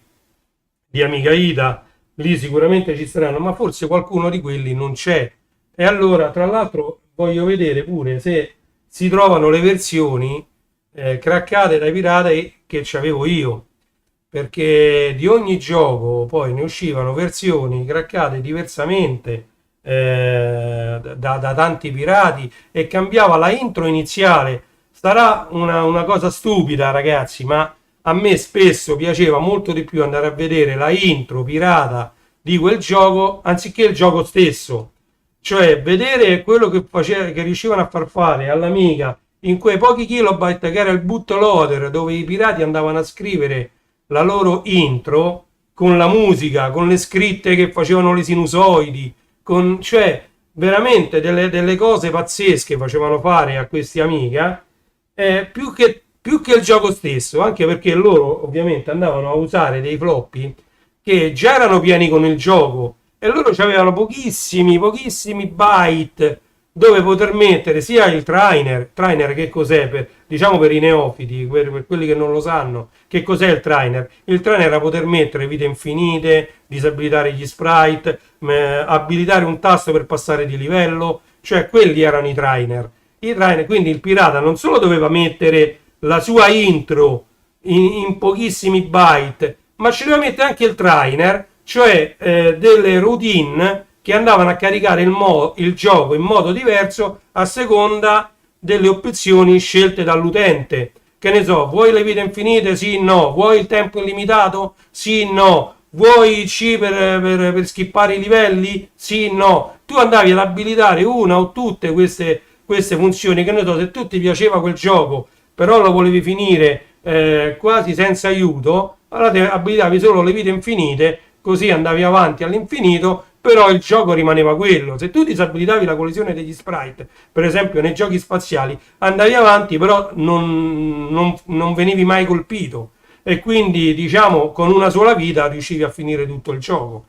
di Amiga Ita, lì sicuramente ci saranno, ma forse qualcuno di quelli non c'è. E allora, tra l'altro, voglio vedere pure se si trovano le versioni craccate dai pirati che c'avevo io, perché di ogni gioco poi ne uscivano versioni craccate diversamente da tanti pirati e cambiava la intro iniziale. Sarà una cosa stupida, ragazzi, ma a me spesso piaceva molto di più andare a vedere la intro pirata di quel gioco anziché il gioco stesso, cioè vedere quello che riuscivano a far fare all'Amiga in quei pochi kilobyte che era il bootloader, dove i pirati andavano a scrivere la loro intro con la musica, con le scritte che facevano le sinusoidi, cioè veramente delle cose pazzesche facevano fare a questi Amiga, più che il gioco stesso, anche perché loro ovviamente andavano a usare dei floppy che già erano pieni con il gioco e loro avevano pochissimi byte dove poter mettere sia il trainer che cos'è, diciamo per i neofiti, per quelli che non lo sanno, che cos'è il trainer? Il trainer era poter mettere vite infinite, disabilitare gli sprite, abilitare un tasto per passare di livello, cioè quelli erano i trainer. Quindi il pirata non solo doveva mettere la sua intro in pochissimi byte, ma ci doveva mettere anche il trainer, cioè delle routine che andavano a caricare il gioco in modo diverso a seconda delle opzioni scelte dall'utente. Che ne so, vuoi le vite infinite? Sì, no. Vuoi il tempo illimitato? Sì, no. Vuoi il C per skippare i livelli? Sì, no. Tu andavi ad abilitare una o tutte queste funzioni, che ne so, se tu ti piaceva quel gioco, però lo volevi finire quasi senza aiuto, allora ti abilitavi solo le vite infinite, così andavi avanti all'infinito, però il gioco rimaneva quello. Se tu disabilitavi la collisione degli sprite, per esempio nei giochi spaziali, andavi avanti, però non venivi mai colpito. E quindi, diciamo, con una sola vita riuscivi a finire tutto il gioco.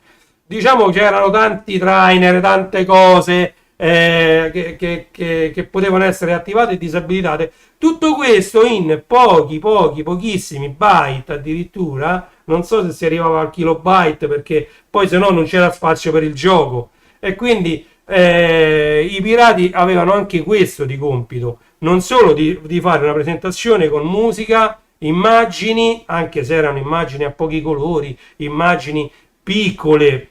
Diciamo c'erano tanti trainer, tante cose che potevano essere attivate e disabilitate. Tutto questo in pochissimi byte addirittura, non so se si arrivava al kilobyte perché poi se no non c'era spazio per il gioco. E quindi i pirati avevano anche questo di compito, non solo di fare una presentazione con musica, immagini, anche se erano immagini a pochi colori, immagini piccole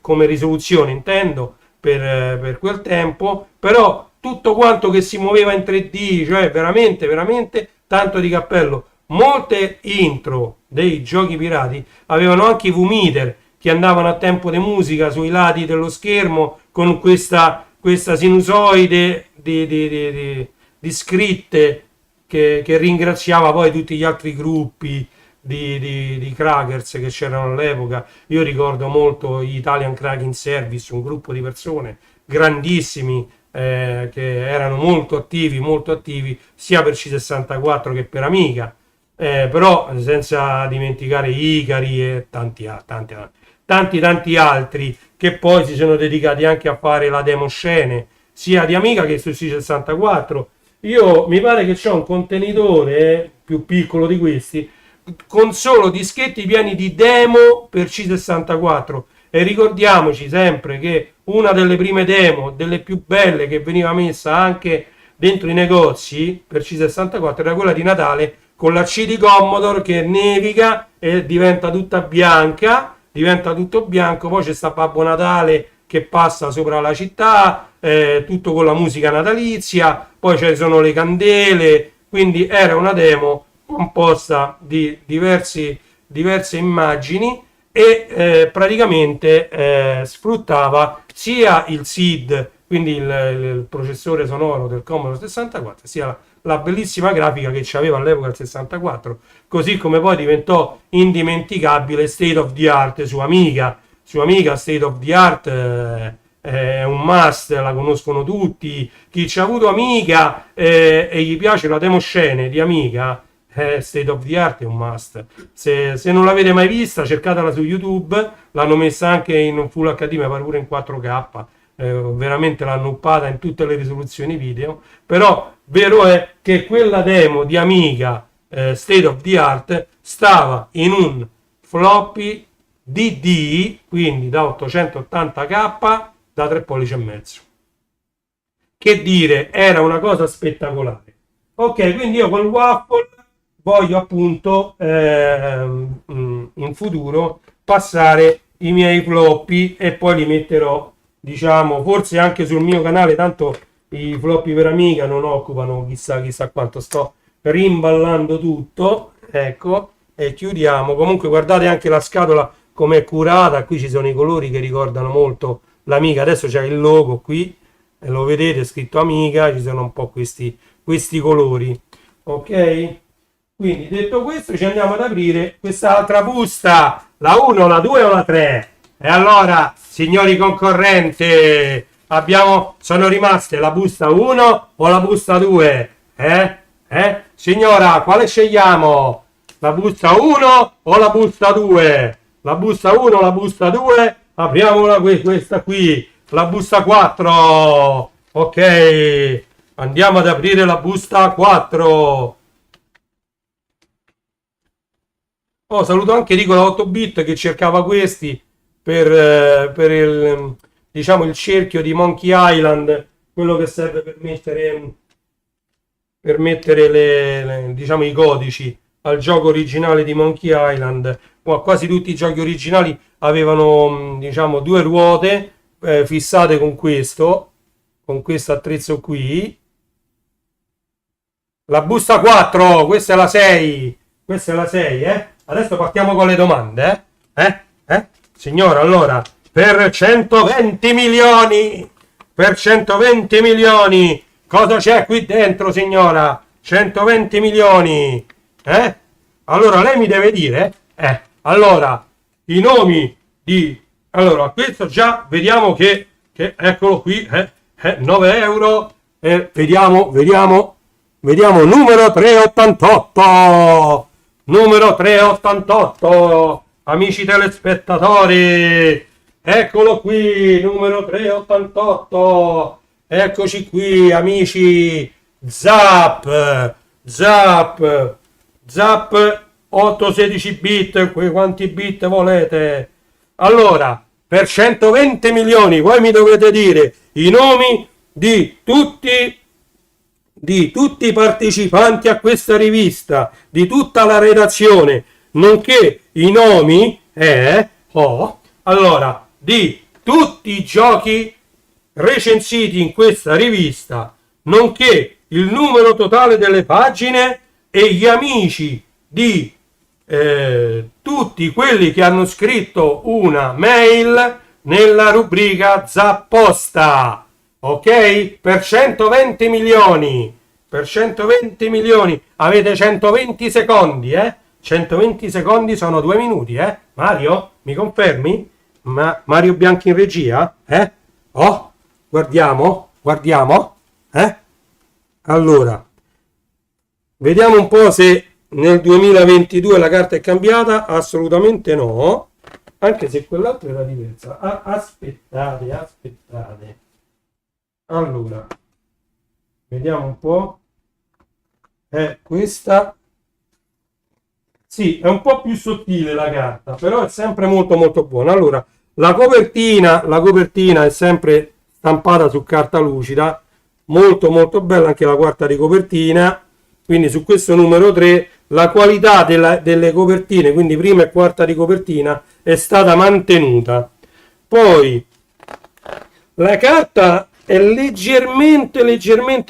come risoluzione intendo, per quel tempo, però tutto quanto che si muoveva in 3D, cioè veramente tanto di cappello. Molte intro dei giochi pirati avevano anche i V-meter che andavano a tempo di musica sui lati dello schermo con questa sinusoide di scritte che ringraziava poi tutti gli altri gruppi di crackers che c'erano all'epoca. Io ricordo molto gli Italian Cracking Service, un gruppo di persone grandissimi che erano molto attivi sia per C64 che per Amiga, però senza dimenticare Icari e tanti altri che poi si sono dedicati anche a fare la demo scene sia di Amiga che su C64. Io mi pare che c'è un contenitore più piccolo di questi con solo dischetti pieni di demo per C64, e ricordiamoci sempre che una delle prime demo, delle più belle, che veniva messa anche dentro i negozi per C64 era quella di Natale con la C di Commodore che nevica e diventa tutta bianca, diventa tutto bianco, poi c'è sta Babbo Natale che passa sopra la città, tutto con la musica natalizia, poi ci sono le candele, quindi era una demo composta di diverse immagini e praticamente sfruttava sia il SID, quindi il processore sonoro del Commodore 64, sia la bellissima grafica che c'aveva all'epoca il 64, così come poi diventò indimenticabile State of the Art su Amiga. Su Amiga State of the Art è un must, la conoscono tutti. Chi ci ha avuto Amiga e gli piace la demo scene di Amiga, State of the Art è un must. Se non l'avete mai vista, cercatela su YouTube, l'hanno messa anche in Full HD, ma pare pure in 4K. Veramente l'hanno uppata in tutte le risoluzioni video, però vero è che quella demo di Amiga State of the Art stava in un floppy DD, quindi da 880k da 3 pollici e mezzo. Che dire, era una cosa spettacolare. Ok, quindi io col Waffle voglio appunto in futuro passare i miei floppy e poi li metterò, diciamo, forse anche sul mio canale, tanto i floppy per Amiga non occupano chissà quanto, sto rimballando tutto, ecco, e chiudiamo. Comunque guardate anche la scatola come è curata, qui ci sono i colori che ricordano molto l'Amiga, adesso c'è il logo qui, e lo vedete scritto Amiga, ci sono un po' questi colori, ok? Quindi detto questo ci andiamo ad aprire quest'altra busta, la 1, la 2 o la 3? E allora, signori concorrenti, sono rimaste la busta 1 o la busta 2? Signora, quale scegliamo? La busta 1 o la busta 2? La busta 1 o la busta 2? Apriamola questa qui, la busta 4. Ok, andiamo ad aprire la busta 4. Oh, saluto anche Nicola 8-bit che cercava questi per il, diciamo, il cerchio di Monkey Island, quello che serve per mettere diciamo, i codici al gioco originale di Monkey Island. quasi tutti i giochi originali avevano, diciamo, due ruote fissate con questo attrezzo qui. La busta 4, questa è la 6, questa è la 6, eh? Adesso partiamo con le domande, Signora, allora, per 120 milioni, per 120 milioni, cosa c'è qui dentro, signora? 120 milioni, eh? Allora, lei mi deve dire, allora, i nomi di... Allora, questo già vediamo che eccolo qui, 9 euro, vediamo, numero 388, numero 388, amici telespettatori, eccolo qui, numero 388, eccoci qui, amici, Zap 816 bit, quanti bit volete? Allora, per 120 milioni, voi mi dovete dire i nomi di tutti i partecipanti a questa rivista, di tutta la redazione, nonché i nomi, allora, di tutti i giochi recensiti in questa rivista, nonché il numero totale delle pagine e gli amici di tutti quelli che hanno scritto una mail nella rubrica Zapposta, ok? Per 120 milioni, per 120 milioni avete 120 secondi, 120 secondi sono 2 minuti, Mario, mi confermi? Mario Bianchi in regia, Oh, guardiamo, allora, vediamo un po' se nel 2022 la carta è cambiata. Assolutamente no, anche se quell'altra era diversa. Aspettate. Allora, vediamo un po'. Questa sì, è un po' più sottile la carta, però è sempre molto molto buona. Allora, la copertina è sempre stampata su carta lucida, molto molto bella anche la quarta di copertina. Quindi su questo numero 3 la qualità delle copertine, quindi prima e quarta di copertina, è stata mantenuta. Poi la carta è leggermente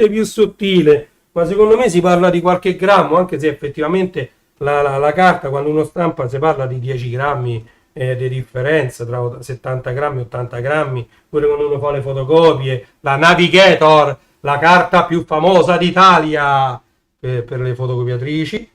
più sottile, ma secondo me si parla di qualche grammo, anche se effettivamente la carta, quando uno stampa, si parla di 10 grammi di differenza tra 70 grammi e 80 grammi, pure quando uno fa le fotocopie. La Navigator, la carta più famosa d'Italia per le fotocopiatrici.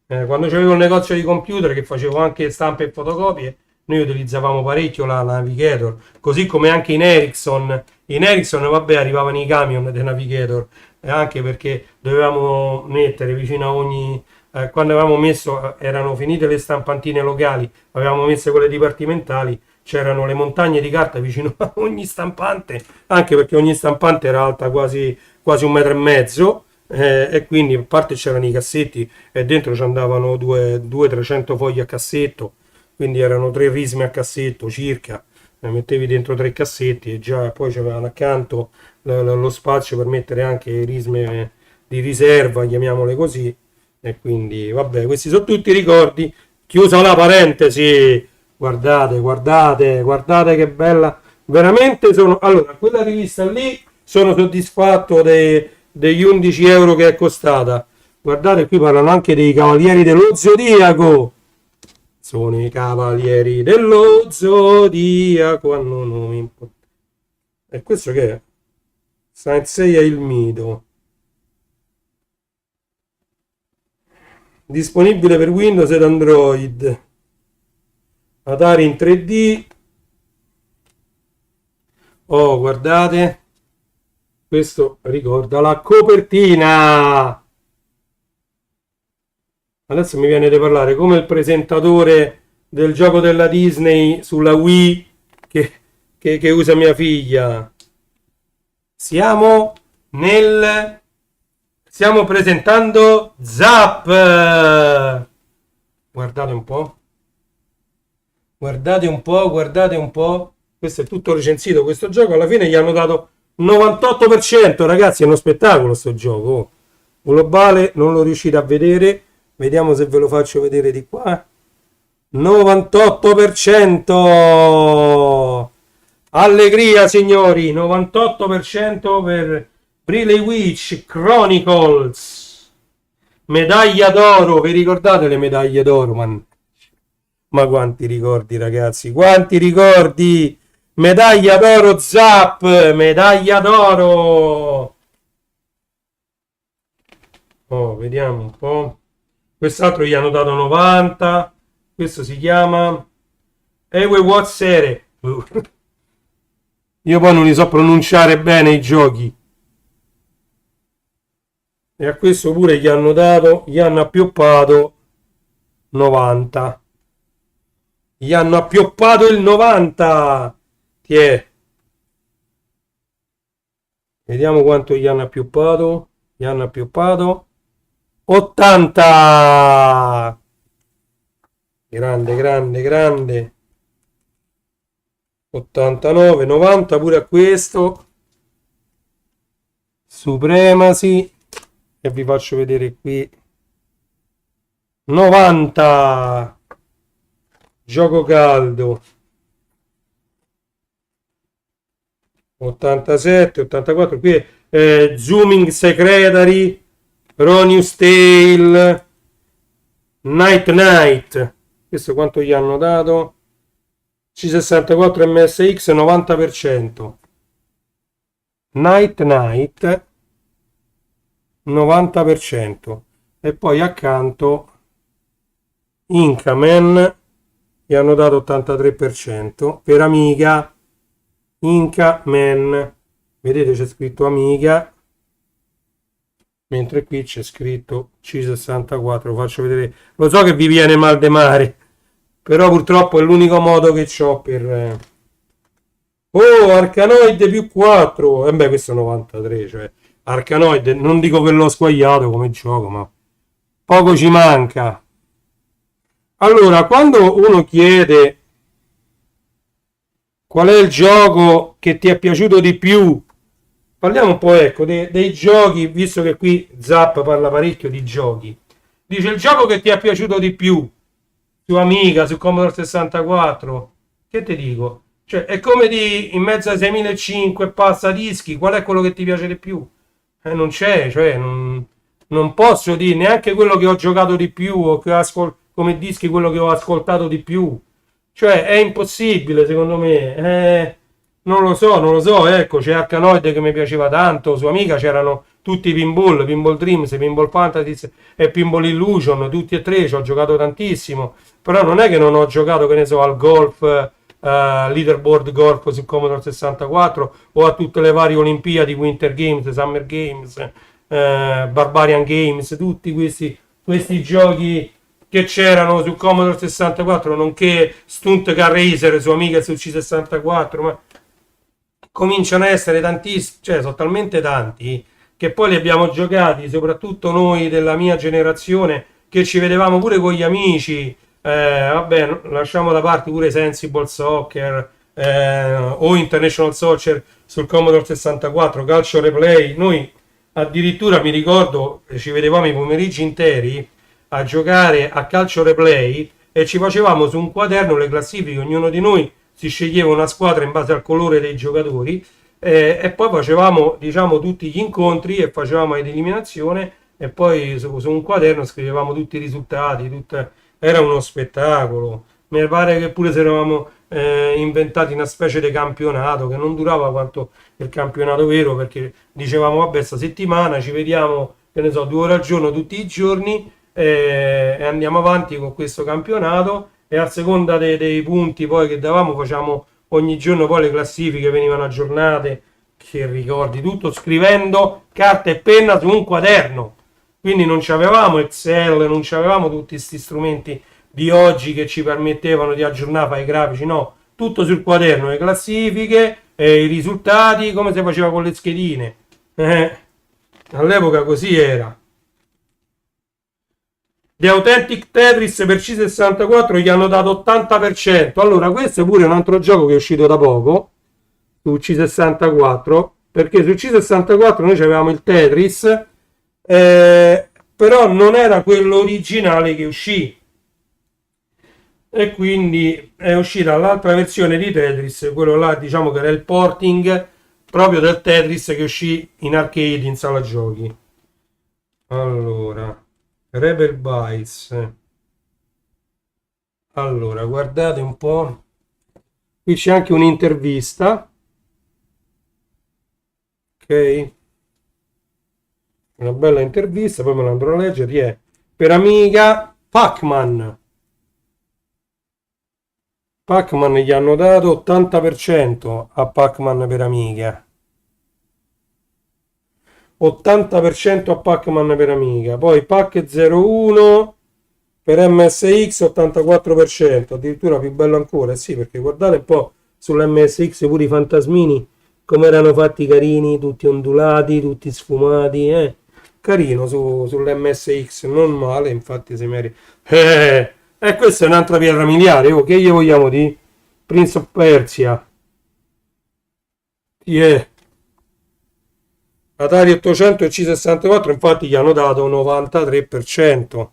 Quando c'avevo un negozio di computer che facevo anche stampe e fotocopie, noi utilizzavamo parecchio la Navigator, così come anche in Ericsson. In Ericsson, vabbè, arrivavano i camion dei Navigator, anche perché dovevamo mettere vicino a ogni... quando avevamo messo, erano finite le stampantine locali, avevamo messo quelle dipartimentali, c'erano le montagne di carta vicino a ogni stampante, anche perché ogni stampante era alta quasi 1,5 m, e quindi a parte c'erano i cassetti e dentro ci andavano 200-300 fogli a cassetto, quindi erano 3 risme a cassetto circa, mettevi dentro 3 cassetti e già poi c'avevano accanto lo spazio per mettere anche risme di riserva, chiamiamole così. E quindi vabbè, questi sono tutti i ricordi. Chiusa la parentesi, guardate che bella, veramente sono... Allora, quella rivista lì sono soddisfatto degli 11 euro che è costata. Guardate, qui parlano anche dei Cavalieri dello Zodiaco. Sono i Cavalieri dello Zodiaco, hanno nomi importanti. E questo che è? Saint Seiya il mito. Disponibile per Windows ed Android. Atari in 3D. Oh, guardate. Questo ricorda la copertina. Adesso mi viene da parlare come il presentatore del gioco della Disney sulla Wii che usa mia figlia. Stiamo presentando Zap. Guardate un po'. Guardate un po'. Questo è tutto recensito, questo gioco. Alla fine gli hanno dato 98%, ragazzi, è uno spettacolo sto gioco. Globale, non lo riuscite a vedere. Vediamo se ve lo faccio vedere di qua. 98%. Allegria, signori. 98% per Briley Witch Chronicles. Medaglia d'oro. Vi ricordate le medaglie d'oro? Ma quanti ricordi, ragazzi? Quanti ricordi? Medaglia d'oro Zap. Medaglia d'oro. Oh, vediamo un po'. Quest'altro gli hanno dato 90. Questo si chiama Ewe What Sere. Io poi non li so pronunciare bene i giochi. E a questo pure gli hanno appioppato 90. Gli hanno appioppato il 90. Tiè. Vediamo quanto gli hanno appioppato. Gli hanno appioppato 80. Grande, grande, grande. 89, 90 pure a questo. Supremacy. E vi faccio vedere qui. 90. Gioco caldo. 87, 84. Qui Zooming Secretary. Ronius Tale. Night. Questo quanto gli hanno dato? C64 MSX 90%. Night 90%. E poi accanto Incaman gli hanno dato 83%. Per Amiga Incaman, vedete c'è scritto Amiga, mentre qui c'è scritto C64. Faccio vedere, lo so che vi viene mal de mare, però purtroppo è l'unico modo che ho per... Oh, Arkanoid più 4. E beh, questo è 93, cioè Arkanoid, non dico che l'ho squagliato come gioco, ma poco ci manca. Allora, quando uno chiede qual è il gioco che ti è piaciuto di più, parliamo un po', ecco, dei giochi, visto che qui Zap parla parecchio di giochi. Dice il gioco che ti è piaciuto di più su Amiga, su Commodore 64, che ti dico? Cioè, è come di in mezzo ai 6005 passadischi, qual è quello che ti piace di più? Non c'è, cioè, non posso dire neanche quello che ho giocato di più o che come dischi quello che ho ascoltato di più. Cioè, è impossibile, secondo me. Non lo so, ecco, c'è Arkanoid che mi piaceva tanto, su Amiga c'erano tutti i Pinball Dreams, Pinball Fantasy e Pinball Illusion, tutti e tre, ci ho giocato tantissimo, però non è che non ho giocato, che ne so, al golf, leaderboard golf su Commodore 64 o a tutte le varie Olimpiadi, Winter Games, Summer Games, Barbarian Games, tutti questi giochi che c'erano su Commodore 64, nonché Stunt Car Racer su Amiga e su C64, ma cominciano a essere tantissimi, cioè sono talmente tanti che poi li abbiamo giocati, soprattutto noi della mia generazione, che ci vedevamo pure con gli amici. Vabbè, lasciamo da parte pure Sensible Soccer o International Soccer sul Commodore 64, Calcio Replay. Noi addirittura mi ricordo ci vedevamo i pomeriggi interi a giocare a Calcio Replay e ci facevamo su un quaderno le classifiche, ognuno di noi si sceglieva una squadra in base al colore dei giocatori e poi facevamo, diciamo, tutti gli incontri e facevamo ad eliminazione e poi su un quaderno scrivevamo tutti i risultati, era uno spettacolo. Mi pare che pure se eravamo inventati una specie di campionato che non durava quanto il campionato vero, perché dicevamo vabbè, sta settimana ci vediamo, che ne so, 2 ore al giorno tutti i giorni e andiamo avanti con questo campionato e a seconda dei punti poi che davamo facciamo ogni giorno, poi le classifiche venivano aggiornate, che ricordi, tutto scrivendo carta e penna su un quaderno. Quindi non avevamo Excel, non avevamo tutti questi strumenti di oggi che ci permettevano di aggiornare, fare i grafici, no, tutto sul quaderno, le classifiche e i risultati come si faceva con le schedine. All'epoca così era. The Authentic Tetris per C64 gli hanno dato 80%. Allora, questo è pure un altro gioco che è uscito da poco su C64, perché su C64 noi avevamo il Tetris, però non era quello originale che uscì. e quindi è uscita l'altra versione di Tetris, quello là diciamo che era il porting proprio del Tetris che uscì in arcade in sala giochi. Allora, Rebel Bites. Allora, guardate un po'. Qui c'è anche un'intervista. Ok? Una bella intervista, poi me la andrò a leggere. È per Amiga Pac-Man. Pac-Man gli hanno dato 80% a Pac-Man per Amiga. 80% a Pac-Man per Amiga. Poi Pac 01 per MSX 84%, addirittura più bello ancora, sì, perché guardate un po' sull'MSX pure i fantasmini come erano fatti carini, tutti ondulati, tutti sfumati, carino sull'MSX, non male, infatti se mi questa è un'altra pietra miliare, oh, che gli vogliamo di Prince of Persia, yeah. Atari 800 e C64 infatti gli hanno dato 93%.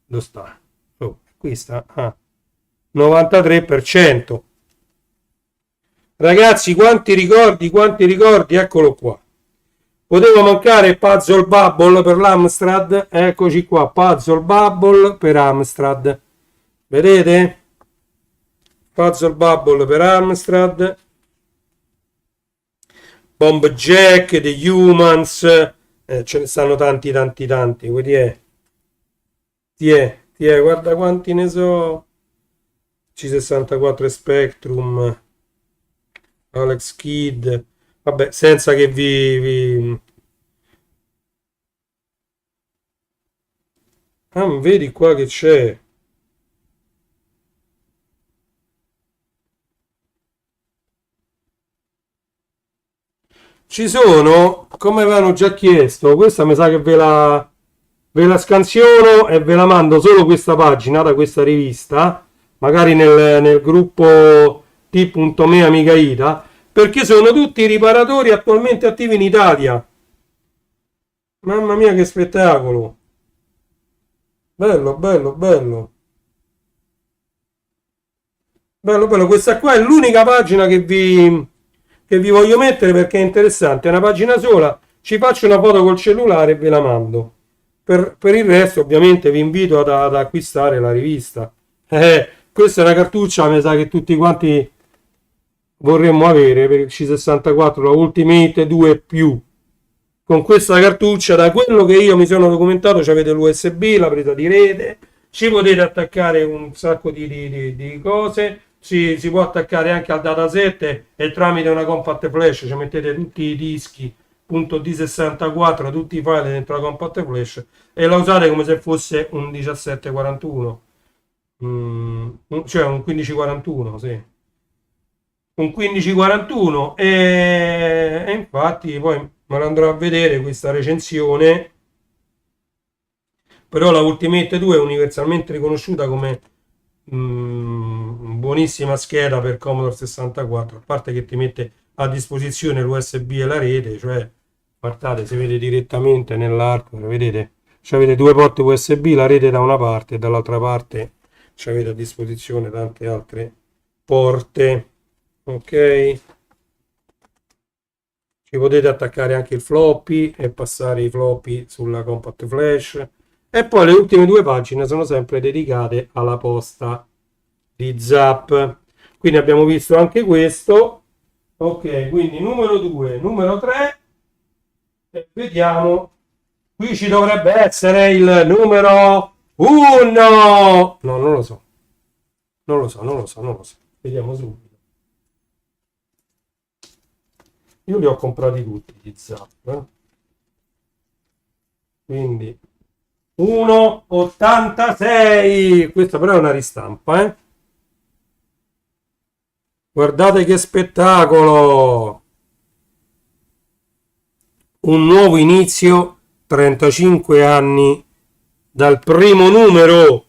Dove sta? Oh, qui sta. 93%. Ragazzi, quanti ricordi, eccolo qua. Poteva mancare Puzzle Bubble per l'Amstrad, eccoci qua, Puzzle Bubble per Amstrad. Vedete? Puzzle Bubble per Amstrad. Bomb Jack, The Humans, ce ne stanno tanti, quelli guarda quanti ne so. C64 Spectrum, Alex Kidd, vabbè, senza che vedi qua che c'è. Ci sono, come avevano già chiesto, questa mi sa che ve la scansiono e ve la mando solo questa pagina da questa rivista, magari nel gruppo t.me Amiga Ita, perché sono tutti riparatori attualmente attivi in Italia. Mamma mia che spettacolo! Bello, bello, bello. Bello, bello. Questa qua è l'unica pagina che vi voglio mettere perché è interessante. È una pagina sola. Ci faccio una foto col cellulare e ve la mando. Per il resto, ovviamente, vi invito ad acquistare la rivista. Questa è una cartuccia, mi sa che tutti quanti vorremmo avere per il C64, la Ultimate 2 più. Con questa cartuccia, da quello che io mi sono documentato, avete l'USB, la presa di rete, ci potete attaccare un sacco di cose, si può attaccare anche al dataset e tramite una compact flash ci mettete tutti i dischi .d64, tutti i file dentro la compact flash e la usate come se fosse un 1741, cioè un 1541, sì. Un 1541 e infatti poi me lo andrò a vedere questa recensione, però la Ultimate 2 è universalmente riconosciuta come buonissima scheda per Commodore 64, a parte che ti mette a disposizione l'USB e la rete, cioè guardate, si vede direttamente nell'hardware, vedete, avete due porte USB, la rete da una parte e dall'altra parte avete a disposizione tante altre porte, ok, ci potete attaccare anche il floppy e passare i floppy sulla compact flash. E poi le ultime due pagine sono sempre dedicate alla posta di Zap. Quindi abbiamo visto anche questo. Ok, quindi numero 2, numero 3. E vediamo. Qui ci dovrebbe essere il numero 1. No, non lo so. Non lo so. Vediamo subito. Io li ho comprati tutti gli Zap. Quindi 1,86. Questa però è una ristampa, Guardate che spettacolo! Un nuovo inizio, 35 anni dal primo numero.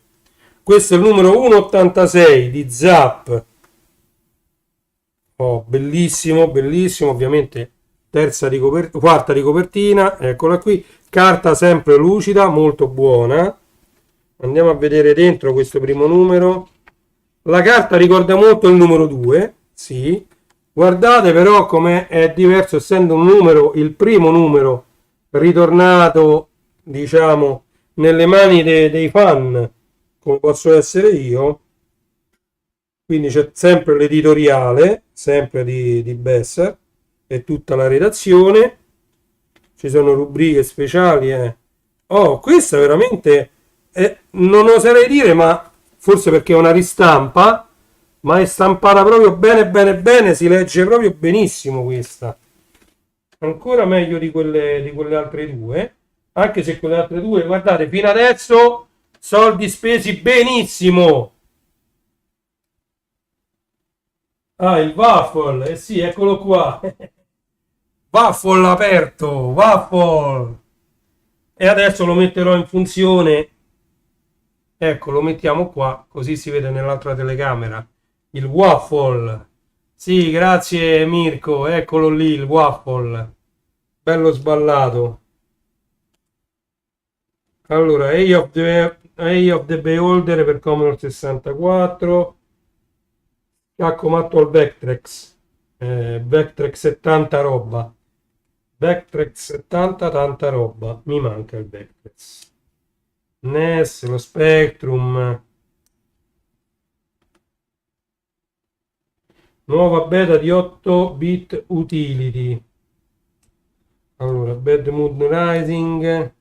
Questo è il numero 1,86 di Zap. Oh, bellissimo, bellissimo, ovviamente quarta di copertina, eccola qui, carta sempre lucida, molto buona. Andiamo a vedere dentro questo primo numero. La carta ricorda molto il numero 2, sì. Guardate però come è diverso, essendo un numero, il primo numero ritornato, diciamo, nelle mani dei fan, come posso essere io. Quindi c'è sempre l'editoriale, sempre di Besser, e tutta la redazione. Ci sono rubriche speciali. Oh, questa veramente non oserei dire, ma forse perché è una ristampa, ma è stampata proprio bene, bene, bene. Si legge proprio benissimo questa. Ancora meglio di quelle altre due. Anche se quelle altre due, guardate, fino adesso soldi spesi benissimo. Ah, il waffle, eh sì, eccolo qua. Waffle aperto, waffle. E adesso lo metterò in funzione. Ecco, lo mettiamo qua, così si vede nell'altra telecamera. Il waffle. Sì, grazie Mirko, eccolo lì il waffle. Bello sballato. Allora, Eye of the Beholder per Commodore 64. Cacco matto al Vectrex. Vectrex 70 roba. Vectrex 70 tanta roba. Mi manca il Vectrex. NES, lo Spectrum. Nuova beta di 8 bit utility. Allora, Bad Moon Rising.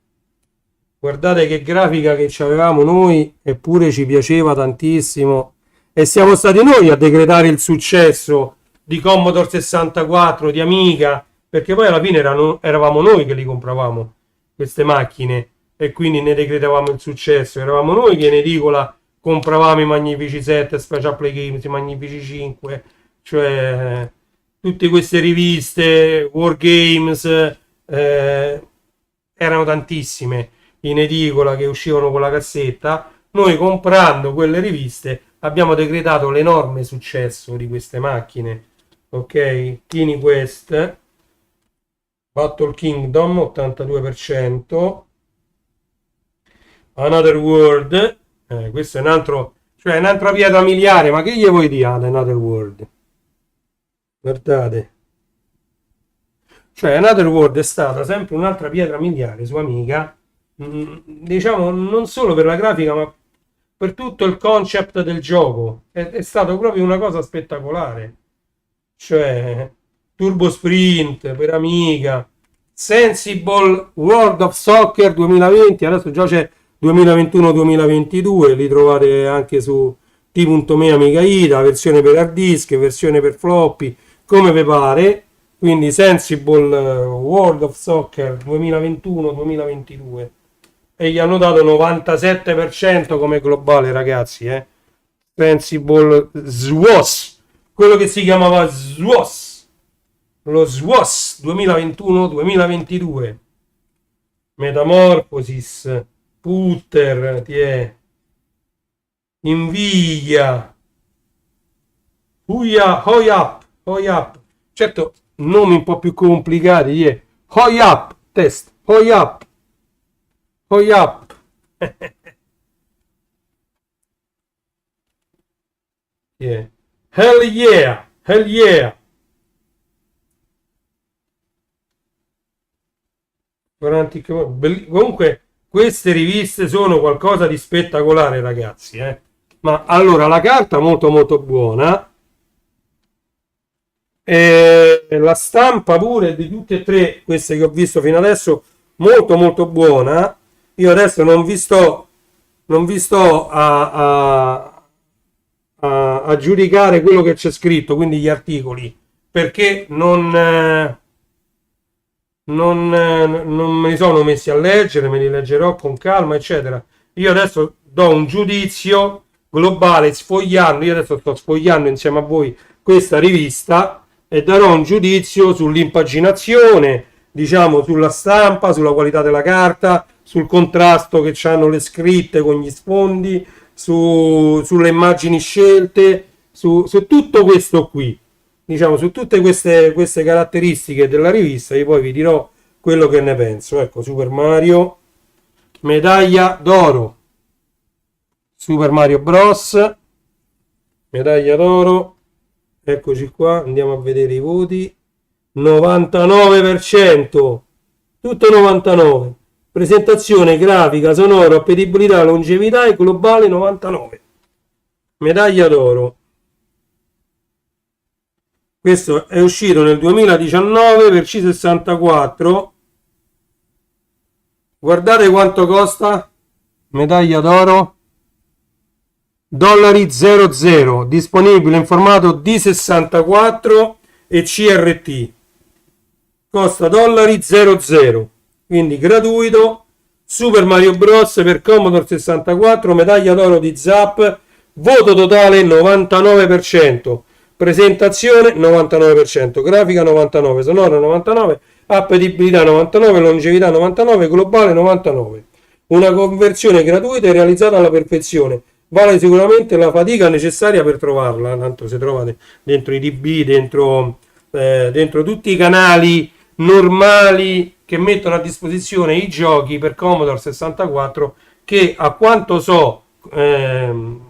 Guardate che grafica che avevamo noi, eppure ci piaceva tantissimo. E siamo stati noi a decretare il successo di Commodore 64, di Amiga, perché poi alla fine eravamo noi che li compravamo, queste macchine, e quindi ne decretavamo il successo. Eravamo noi che in edicola compravamo i Magnifici 7, Special Play Games, i Magnifici 5, cioè tutte queste riviste, Wargames, erano tantissime in edicola che uscivano con la cassetta. Noi comprando quelle riviste abbiamo decretato l'enorme successo di queste macchine. Ok, Tiny Quest, Battle Kingdom 82%, Another World, questo è un altro, cioè un'altra pietra miliare, ma che gli vuoi dire ad Another World? Guardate, cioè Another World è stata sempre un'altra pietra miliare su Amiga, diciamo non solo per la grafica, ma per tutto il concept del gioco. È stato proprio una cosa spettacolare. Cioè, Turbo Sprint per Amiga, Sensible World of Soccer 2020, adesso già c'è 2021-2022, li trovate anche su t.me Amiga Ida, versione per hard disk, versione per floppy, come vi pare. Quindi Sensible World of Soccer 2021-2022 e gli hanno dato 97% come globale, ragazzi. Sensible SWOS, quello che si chiamava SWOS, lo SWOS 2021-2022. Metamorphosis, Putter, Nvidia, Hoyap, certo nomi un po' più complicati, Hoyap, yeah. Hell yeah. Comunque queste riviste sono qualcosa di spettacolare, ragazzi, Ma allora la carta molto molto buona. E la stampa pure di tutte e tre queste che ho visto fino adesso molto molto buona. Io adesso non vi sto a giudicare quello che c'è scritto, quindi gli articoli, perché non me li sono messi a leggere, me li leggerò con calma, eccetera. Io adesso do un giudizio globale sfogliando, io adesso sto sfogliando insieme a voi questa rivista e darò un giudizio sull'impaginazione, diciamo sulla stampa, sulla qualità della carta, sul contrasto che hanno le scritte con gli sfondi, sulle immagini scelte, su tutto questo qui, diciamo su tutte queste caratteristiche della rivista. Io poi vi dirò quello che ne penso. Ecco, Super Mario, medaglia d'oro, Super Mario Bros, medaglia d'oro, eccoci qua, andiamo a vedere i voti, 99%, tutto 99, presentazione, grafica, sonoro, appetibilità, longevità e globale 99, medaglia d'oro. Questo è uscito nel 2019 per C64. Guardate quanto costa, medaglia d'oro, dollari 00, disponibile in formato D64 e CRT. Costa dollari 00, quindi gratuito. Super Mario Bros per Commodore 64, medaglia d'oro di Zap, voto totale 99%. Presentazione 99%, grafica 99%, sonoro 99%, appetibilità 99%, longevità 99%, globale 99%. Una conversione gratuita e realizzata alla perfezione. Vale sicuramente la fatica necessaria per trovarla, tanto si trova dentro i DB, dentro tutti i canali normali che mettono a disposizione i giochi per Commodore 64 che, a quanto so,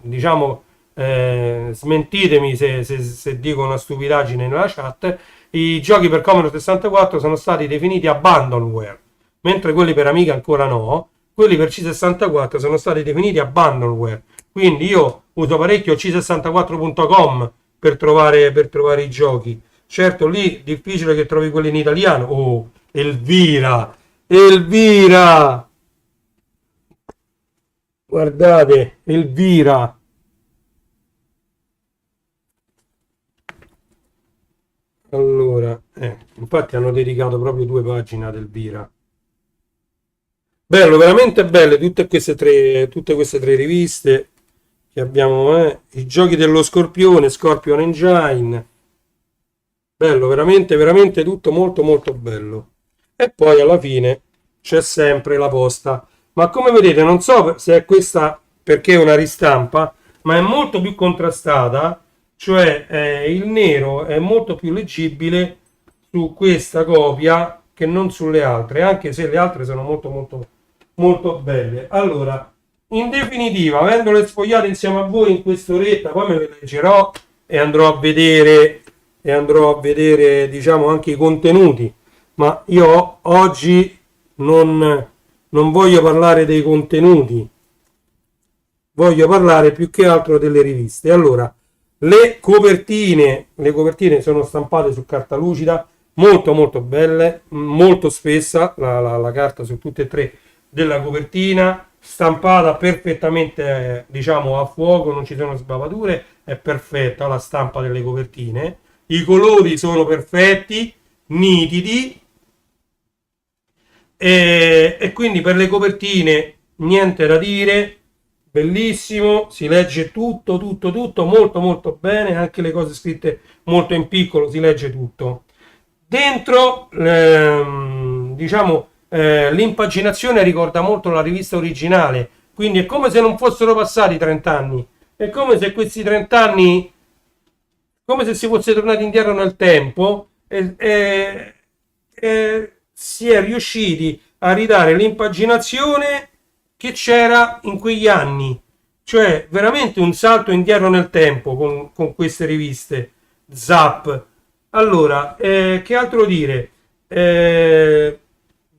diciamo, smentitemi se dico una stupidaggine nella chat, i giochi per Commodore 64 sono stati definiti abandonware, mentre quelli per Amiga ancora no. Quelli per C64 sono stati definiti abandonware, quindi io uso parecchio c64.com per trovare i giochi. Certo, lì difficile che trovi quelli in italiano. Oh, Elvira, guardate, Elvira. Allora, infatti hanno dedicato proprio 2 pagine ad Elvira. Bello, veramente belle tutte queste tre riviste che abbiamo, i giochi dello Scorpione, Scorpion Engine. Bello, veramente, veramente tutto molto molto bello. E poi alla fine c'è sempre la posta. Ma come vedete, non so se è questa perché è una ristampa, ma è molto più contrastata, cioè il nero è molto più leggibile su questa copia che non sulle altre, anche se le altre sono molto molto molto belle. Allora, in definitiva, avendole sfogliate insieme a voi in quest'oretta, poi me le leggerò e andrò a vedere, diciamo, anche i contenuti, ma io oggi non voglio parlare dei contenuti, voglio parlare più che altro delle riviste. Allora, le copertine sono stampate su carta lucida, molto molto belle, molto spessa la carta su tutte e tre della copertina, stampata perfettamente, diciamo, a fuoco, non ci sono sbavature, è perfetta la stampa delle copertine, i colori sono perfetti, nitidi, e quindi per le copertine niente da dire, bellissimo, si legge tutto molto molto bene, anche le cose scritte molto in piccolo si legge tutto. Dentro, diciamo, l'impaginazione ricorda molto la rivista originale, quindi è come se non fossero passati 30 anni, è come se questi 30 anni, come se si fosse tornati indietro nel tempo e si è riusciti a ridare l'impaginazione che c'era in quegli anni, cioè veramente un salto indietro nel tempo con queste riviste Zap. Allora, che altro dire?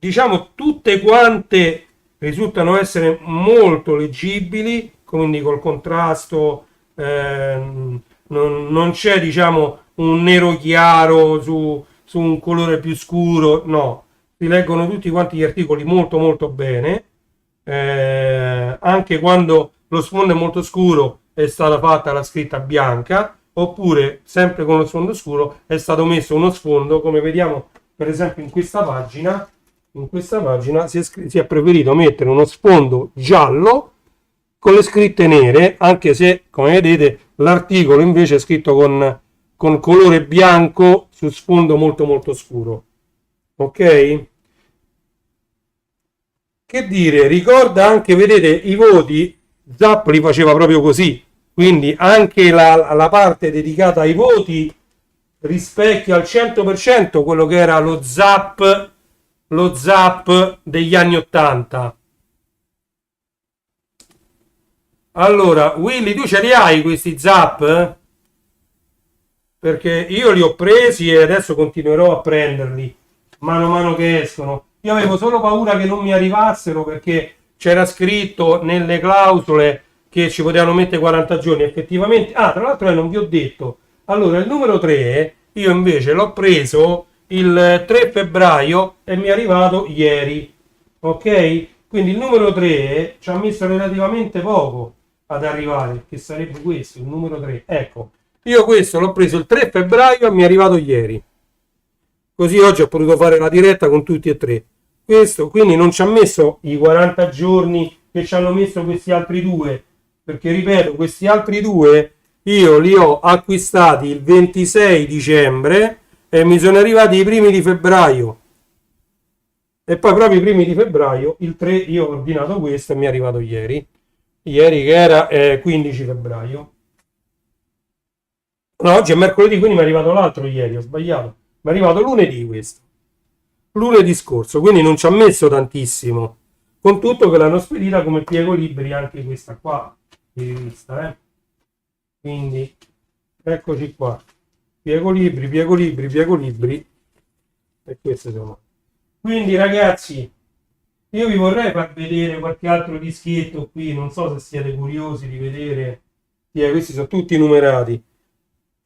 Diciamo tutte quante risultano essere molto leggibili, quindi col contrasto, non c'è, diciamo, un nero chiaro su un colore più scuro, no, si leggono tutti quanti gli articoli molto molto bene, anche quando lo sfondo è molto scuro è stata fatta la scritta bianca, oppure sempre con lo sfondo scuro è stato messo uno sfondo, come vediamo per esempio in questa pagina si è preferito mettere uno sfondo giallo con le scritte nere, anche se come vedete l'articolo invece è scritto con colore bianco su sfondo molto molto scuro. Ok? Che dire, ricorda anche, vedete, i voti, Zap li faceva proprio così, quindi anche la parte dedicata ai voti rispecchia al 100% quello che era lo Zap degli anni 80. Allora, Willy, tu ce li hai questi zap? Perché io li ho presi e adesso continuerò a prenderli mano a mano che escono. Io avevo solo paura che non mi arrivassero perché c'era scritto nelle clausole che ci potevano mettere 40 giorni. Effettivamente, tra l'altro non vi ho detto. Allora, il numero 3 io invece l'ho preso il 3 febbraio e mi è arrivato ieri. Ok? Quindi il numero 3 ci ha messo relativamente poco ad arrivare, che sarebbe questo, il numero 3. Ecco, io questo l'ho preso il 3 febbraio e mi è arrivato ieri. Così oggi ho potuto fare la diretta con tutti e tre. Questo quindi non ci ha messo i 40 giorni che ci hanno messo questi altri due, perché ripeto, questi altri due io li ho acquistati il 26 dicembre e mi sono arrivati i primi di febbraio. E poi proprio i primi di febbraio, il 3, io ho ordinato questo e mi è arrivato ieri. Ieri che era 15 febbraio. No, oggi è mercoledì, quindi mi è arrivato l'altro ieri, ho sbagliato. Mi è arrivato lunedì questo. Lunedì scorso, quindi non ci ha messo tantissimo. Con tutto che l'hanno spedita come piego libri anche questa qua di rivista, eh. Quindi eccoci qua. Piego libri, piego libri, piego libri. E queste sono. Quindi ragazzi, io vi vorrei far vedere qualche altro dischetto qui, non so se siete curiosi di vedere. Questi sono tutti numerati.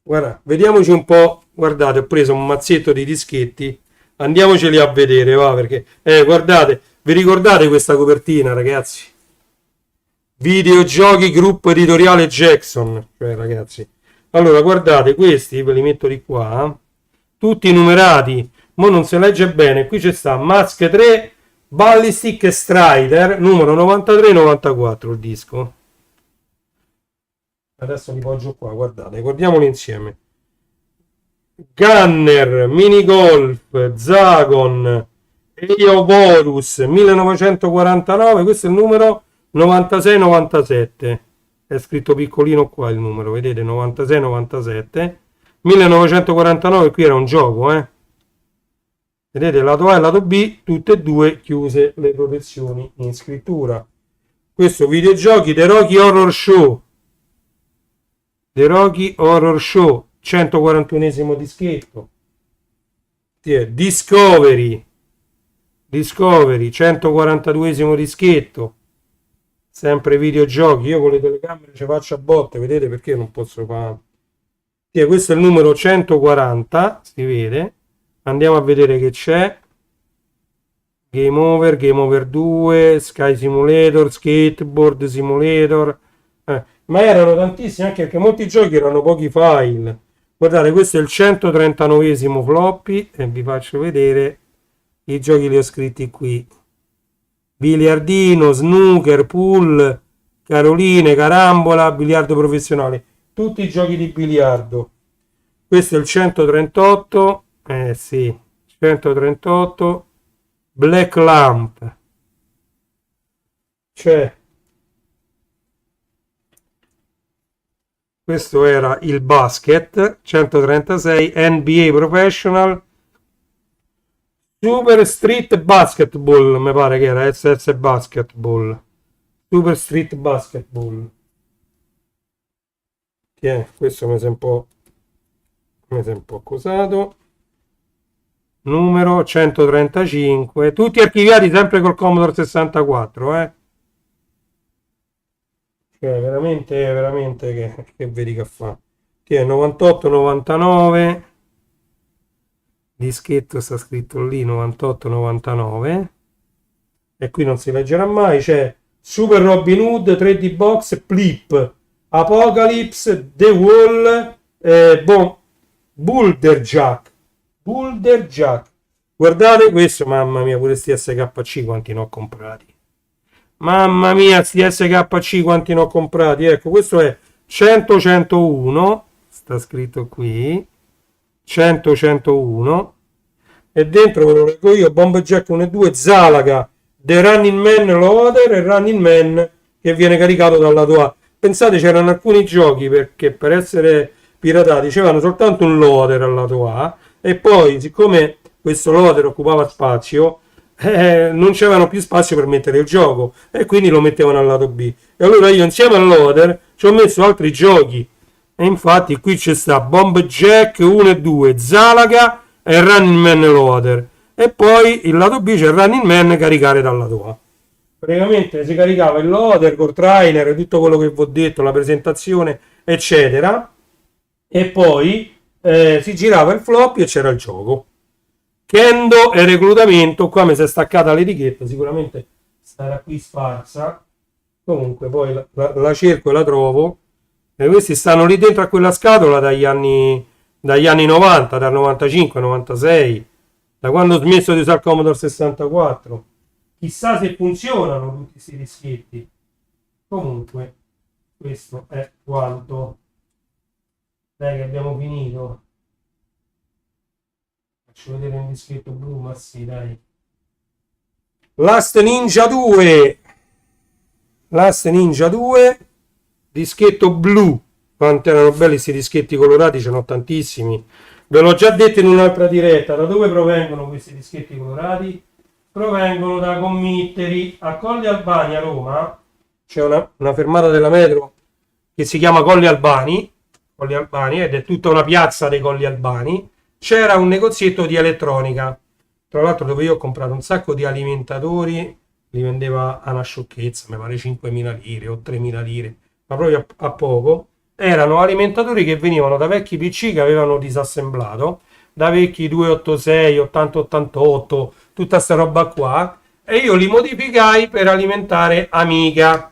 Guarda, vediamoci un po'. Guardate, ho preso un mazzetto di dischetti. Andiamoceli a vedere, va, perché guardate, vi ricordate questa copertina, ragazzi? Videogiochi gruppo editoriale Jackson, cioè ragazzi. Allora, guardate, questi ve li metto di qua, tutti numerati. Mo non si legge bene, qui c'è sta Mask 3 Ballistic Strider numero 93-94 il disco. Adesso li poggio qua, guardate, guardiamoli insieme. Gunner, Minigolf, Zagon, Eoborus 1949, questo è il numero 96-97. È scritto piccolino qua il numero, vedete, 96-97. 1949, qui era un gioco, Vedete, lato A e lato B, tutte e due chiuse le protezioni in scrittura. Questo videogiochi The Rocky Horror Show. The Rocky Horror Show, 141esimo dischetto. Discovery, 142esimo dischetto. Sempre videogiochi. Io con le telecamere ci faccio a botte, vedete perché non posso fare. Questo è il numero 140, si vede. Andiamo a vedere che c'è. Game Over 2, Sky Simulator, Skateboard Simulator. Ma erano tantissimi, anche perché molti giochi erano pochi file. Guardate, questo è il 139esimo floppy e vi faccio vedere i giochi li ho scritti qui. Biliardino, snooker, pool, caroline, carambola, biliardo professionale. Tutti i giochi di biliardo. Questo è il 138, sì, 138, Black Lamp. C'è. Questo era il basket, 136, NBA Professional, Super Street Basketball, mi pare che era SS Basketball, Super Street Basketball. Questo mi si è un po' accusato. Numero 135, tutti archiviati sempre col Commodore 64, veramente che vedi che fa. 98-99, dischetto sta scritto lì 98-99 e qui non si leggerà mai. C'è Super Robin Hood 3D Box Plip Apocalypse The Wall Boulder Jack. Guardate questo, mamma mia, pure sti SKC quanti ne ho comprati. Mamma mia, sti SKC quanti ne ho comprati. Ecco, questo è 100-101, sta scritto qui 100-101 e dentro ve lo leggo io, Bomb Jack 1 e 2, Zalaga, The Running Man Loader e Running Man che viene caricato dal lato A. Pensate, c'erano alcuni giochi perché per essere piratati c'erano soltanto un loader al lato A e poi, siccome questo loader occupava spazio, non c'erano più spazio per mettere il gioco e quindi lo mettevano al lato B. E allora io insieme al loader ci ho messo altri giochi e infatti qui c'è sta Bomb Jack 1 e 2, Zalaga e Running Man Loader, e poi il lato B c'è Running Man caricare dal lato A. Praticamente si caricava il loader col trailer, tutto quello che vi ho detto, la presentazione eccetera, e poi si girava il floppy e c'era il gioco. Kendo e reclutamento, qua mi si è staccata l'etichetta, sicuramente sarà qui sparsa, comunque poi la cerco e la trovo, e questi stanno lì dentro a quella scatola dagli anni 90, dal 95, 96, da quando ho smesso di usare il Commodore 64. Chissà se funzionano tutti questi dischetti. Comunque questo è quanto. Dai che abbiamo finito. Faccio vedere un dischetto blu, ma sì, dai. Last Ninja 2, dischetto blu. Quanto erano belli questi dischetti colorati, ce n'ho tantissimi. Ve l'ho già detto in un'altra diretta. Da dove provengono questi dischetti colorati? Provengono da committeri. A Colli Albani a Roma c'è una fermata della metro che si chiama Colli Albani, ed è tutta una piazza dei Colli Albani. C'era un negozietto di elettronica, tra l'altro, dove io ho comprato un sacco di alimentatori, li vendeva a una sciocchezza, mi pare 5.000 lire o 3.000 lire, ma proprio a poco. Erano alimentatori che venivano da vecchi PC che avevano disassemblato, da vecchi 286, 8088, tutta sta roba qua, e io li modificai per alimentare Amiga.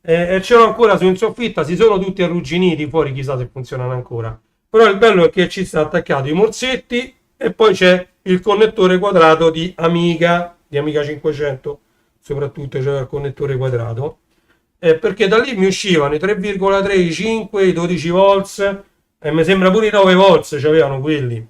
E ce l'ho ancora su in soffitta, si sono tutti arrugginiti fuori, chissà se funzionano ancora. Però il bello è che ci sta attaccato i morsetti e poi c'è il connettore quadrato di Amiga 500, soprattutto c'era il connettore quadrato, perché da lì mi uscivano i 3,3, i 5, i 12 volts, e mi sembra pure i 9 volts c'avevano quelli.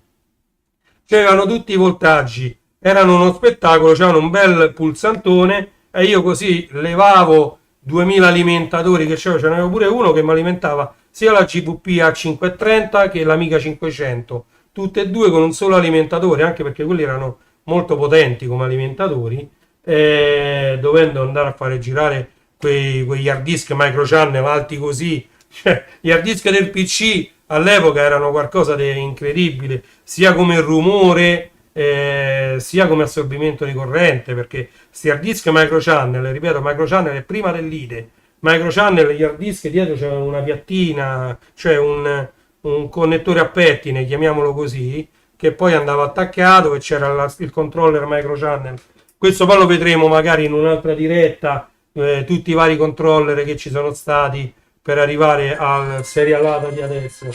C'erano tutti i voltaggi, erano uno spettacolo, c'erano un bel pulsantone, e io così levavo 2000 alimentatori che c'era, ce n'era pure uno che mi alimentava sia la GVP A530 che l'Amiga 500, tutte e due con un solo alimentatore, anche perché quelli erano molto potenti come alimentatori, dovendo andare a fare girare quegli hard disk microchannel alti così, cioè, gli hard disk del PC all'epoca erano qualcosa di incredibile, sia come rumore, sia come assorbimento di corrente, perché questi hard disk microchannel, ripeto, microchannel è prima dell'IDE. Microchannel, gli hard disk dietro c'era una piattina, cioè un connettore a pettine, chiamiamolo così, che poi andava attaccato e c'era il controller microchannel. Questo poi lo vedremo magari in un'altra diretta, tutti i vari controller che ci sono stati per arrivare al serialato di adesso.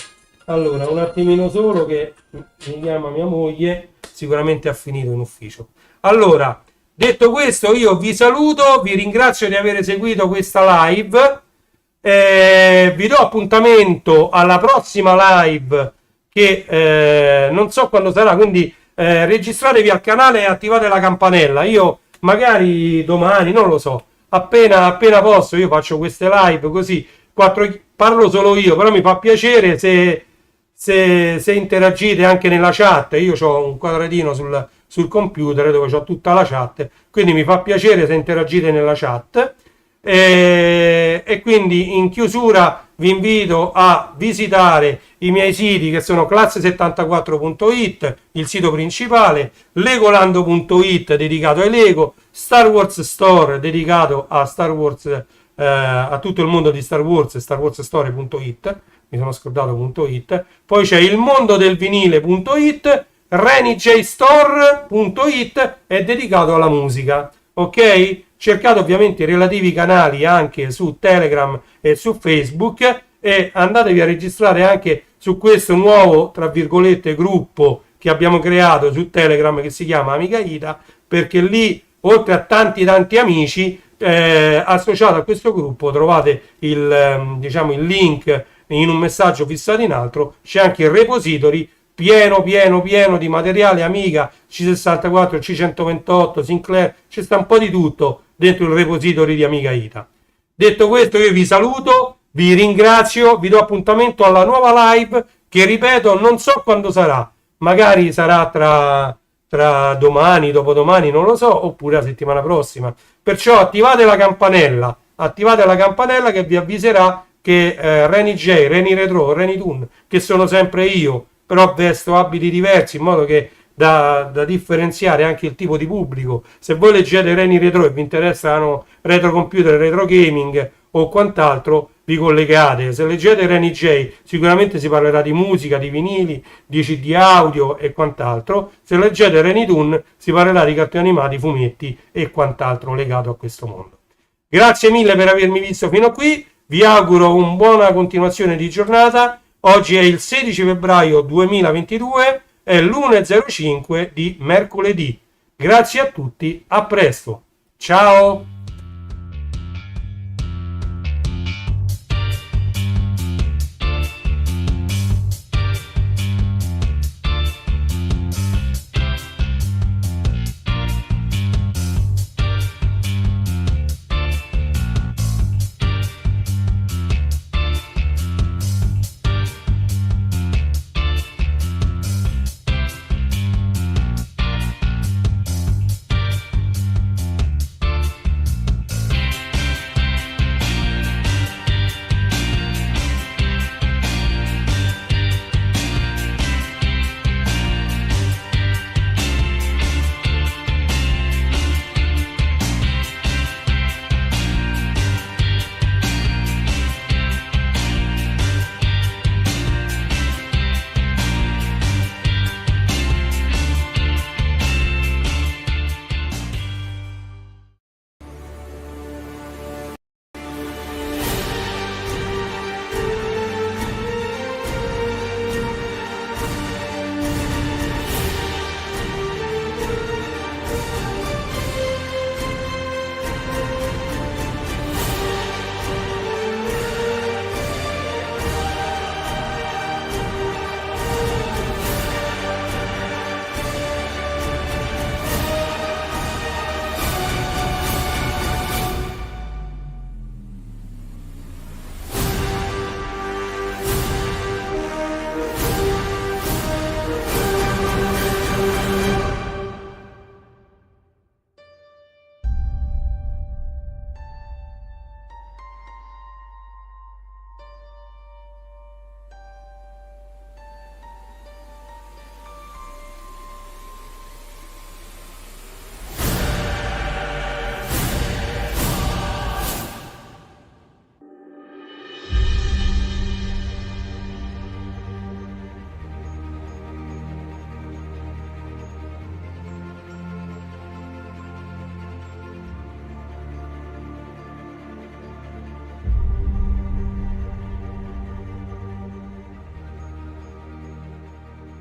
Allora, un attimino solo che mi chiama mia moglie, sicuramente ha finito in ufficio. Allora, detto questo, io vi saluto, vi ringrazio di aver seguito questa live, vi do appuntamento alla prossima live che non so quando sarà, quindi registratevi al canale e attivate la campanella. Io magari domani, non lo so, appena posso, io faccio queste live così, parlo solo io, però mi fa piacere se interagite anche nella chat. Io ho un quadratino sul computer dove ho tutta la chat, quindi mi fa piacere se interagite nella chat, e quindi in chiusura vi invito a visitare i miei siti, che sono classe74.it, il sito principale, legolando.it dedicato ai Lego, Star Wars Store dedicato a Star Wars, a tutto il mondo di Star Wars, starwarsstory.it, mi sono scordato.it, poi c'è il mondo del vinile.it, renijstore.it è dedicato alla musica, ok? Cercate ovviamente i relativi canali anche su Telegram e su Facebook, e andatevi a registrare anche su questo nuovo, tra virgolette, gruppo che abbiamo creato su Telegram che si chiama Amiga Ita, perché lì, oltre a tanti amici, associato a questo gruppo trovate il link in un messaggio fissato in alto, c'è anche il repository pieno di materiale Amiga, C64, C128, Sinclair, c'è sta un po' di tutto dentro il repository di Amiga Ita. Detto questo, io vi saluto, vi ringrazio, vi do appuntamento alla nuova live che, ripeto, non so quando sarà, magari sarà tra tra domani, dopodomani, non lo so, oppure la settimana prossima. Perciò attivate la campanella che vi avviserà che Reni J, Reni Retro, Reni Toon, che sono sempre io, però vesto abiti diversi in modo che da differenziare anche il tipo di pubblico. Se voi leggete Reni Retro e vi interessano retro computer, retro gaming o quant'altro, vi collegate. Se leggete Reni J sicuramente si parlerà di musica, di vinili, di CD audio e quant'altro. Se leggete Reni Toon si parlerà di cartoni animati, fumetti e quant'altro legato a questo mondo. Grazie mille per avermi visto fino a qui, vi auguro una buona continuazione di giornata. Oggi è il 16 febbraio 2022, è l'1.05 di mercoledì. Grazie a tutti, a presto. Ciao!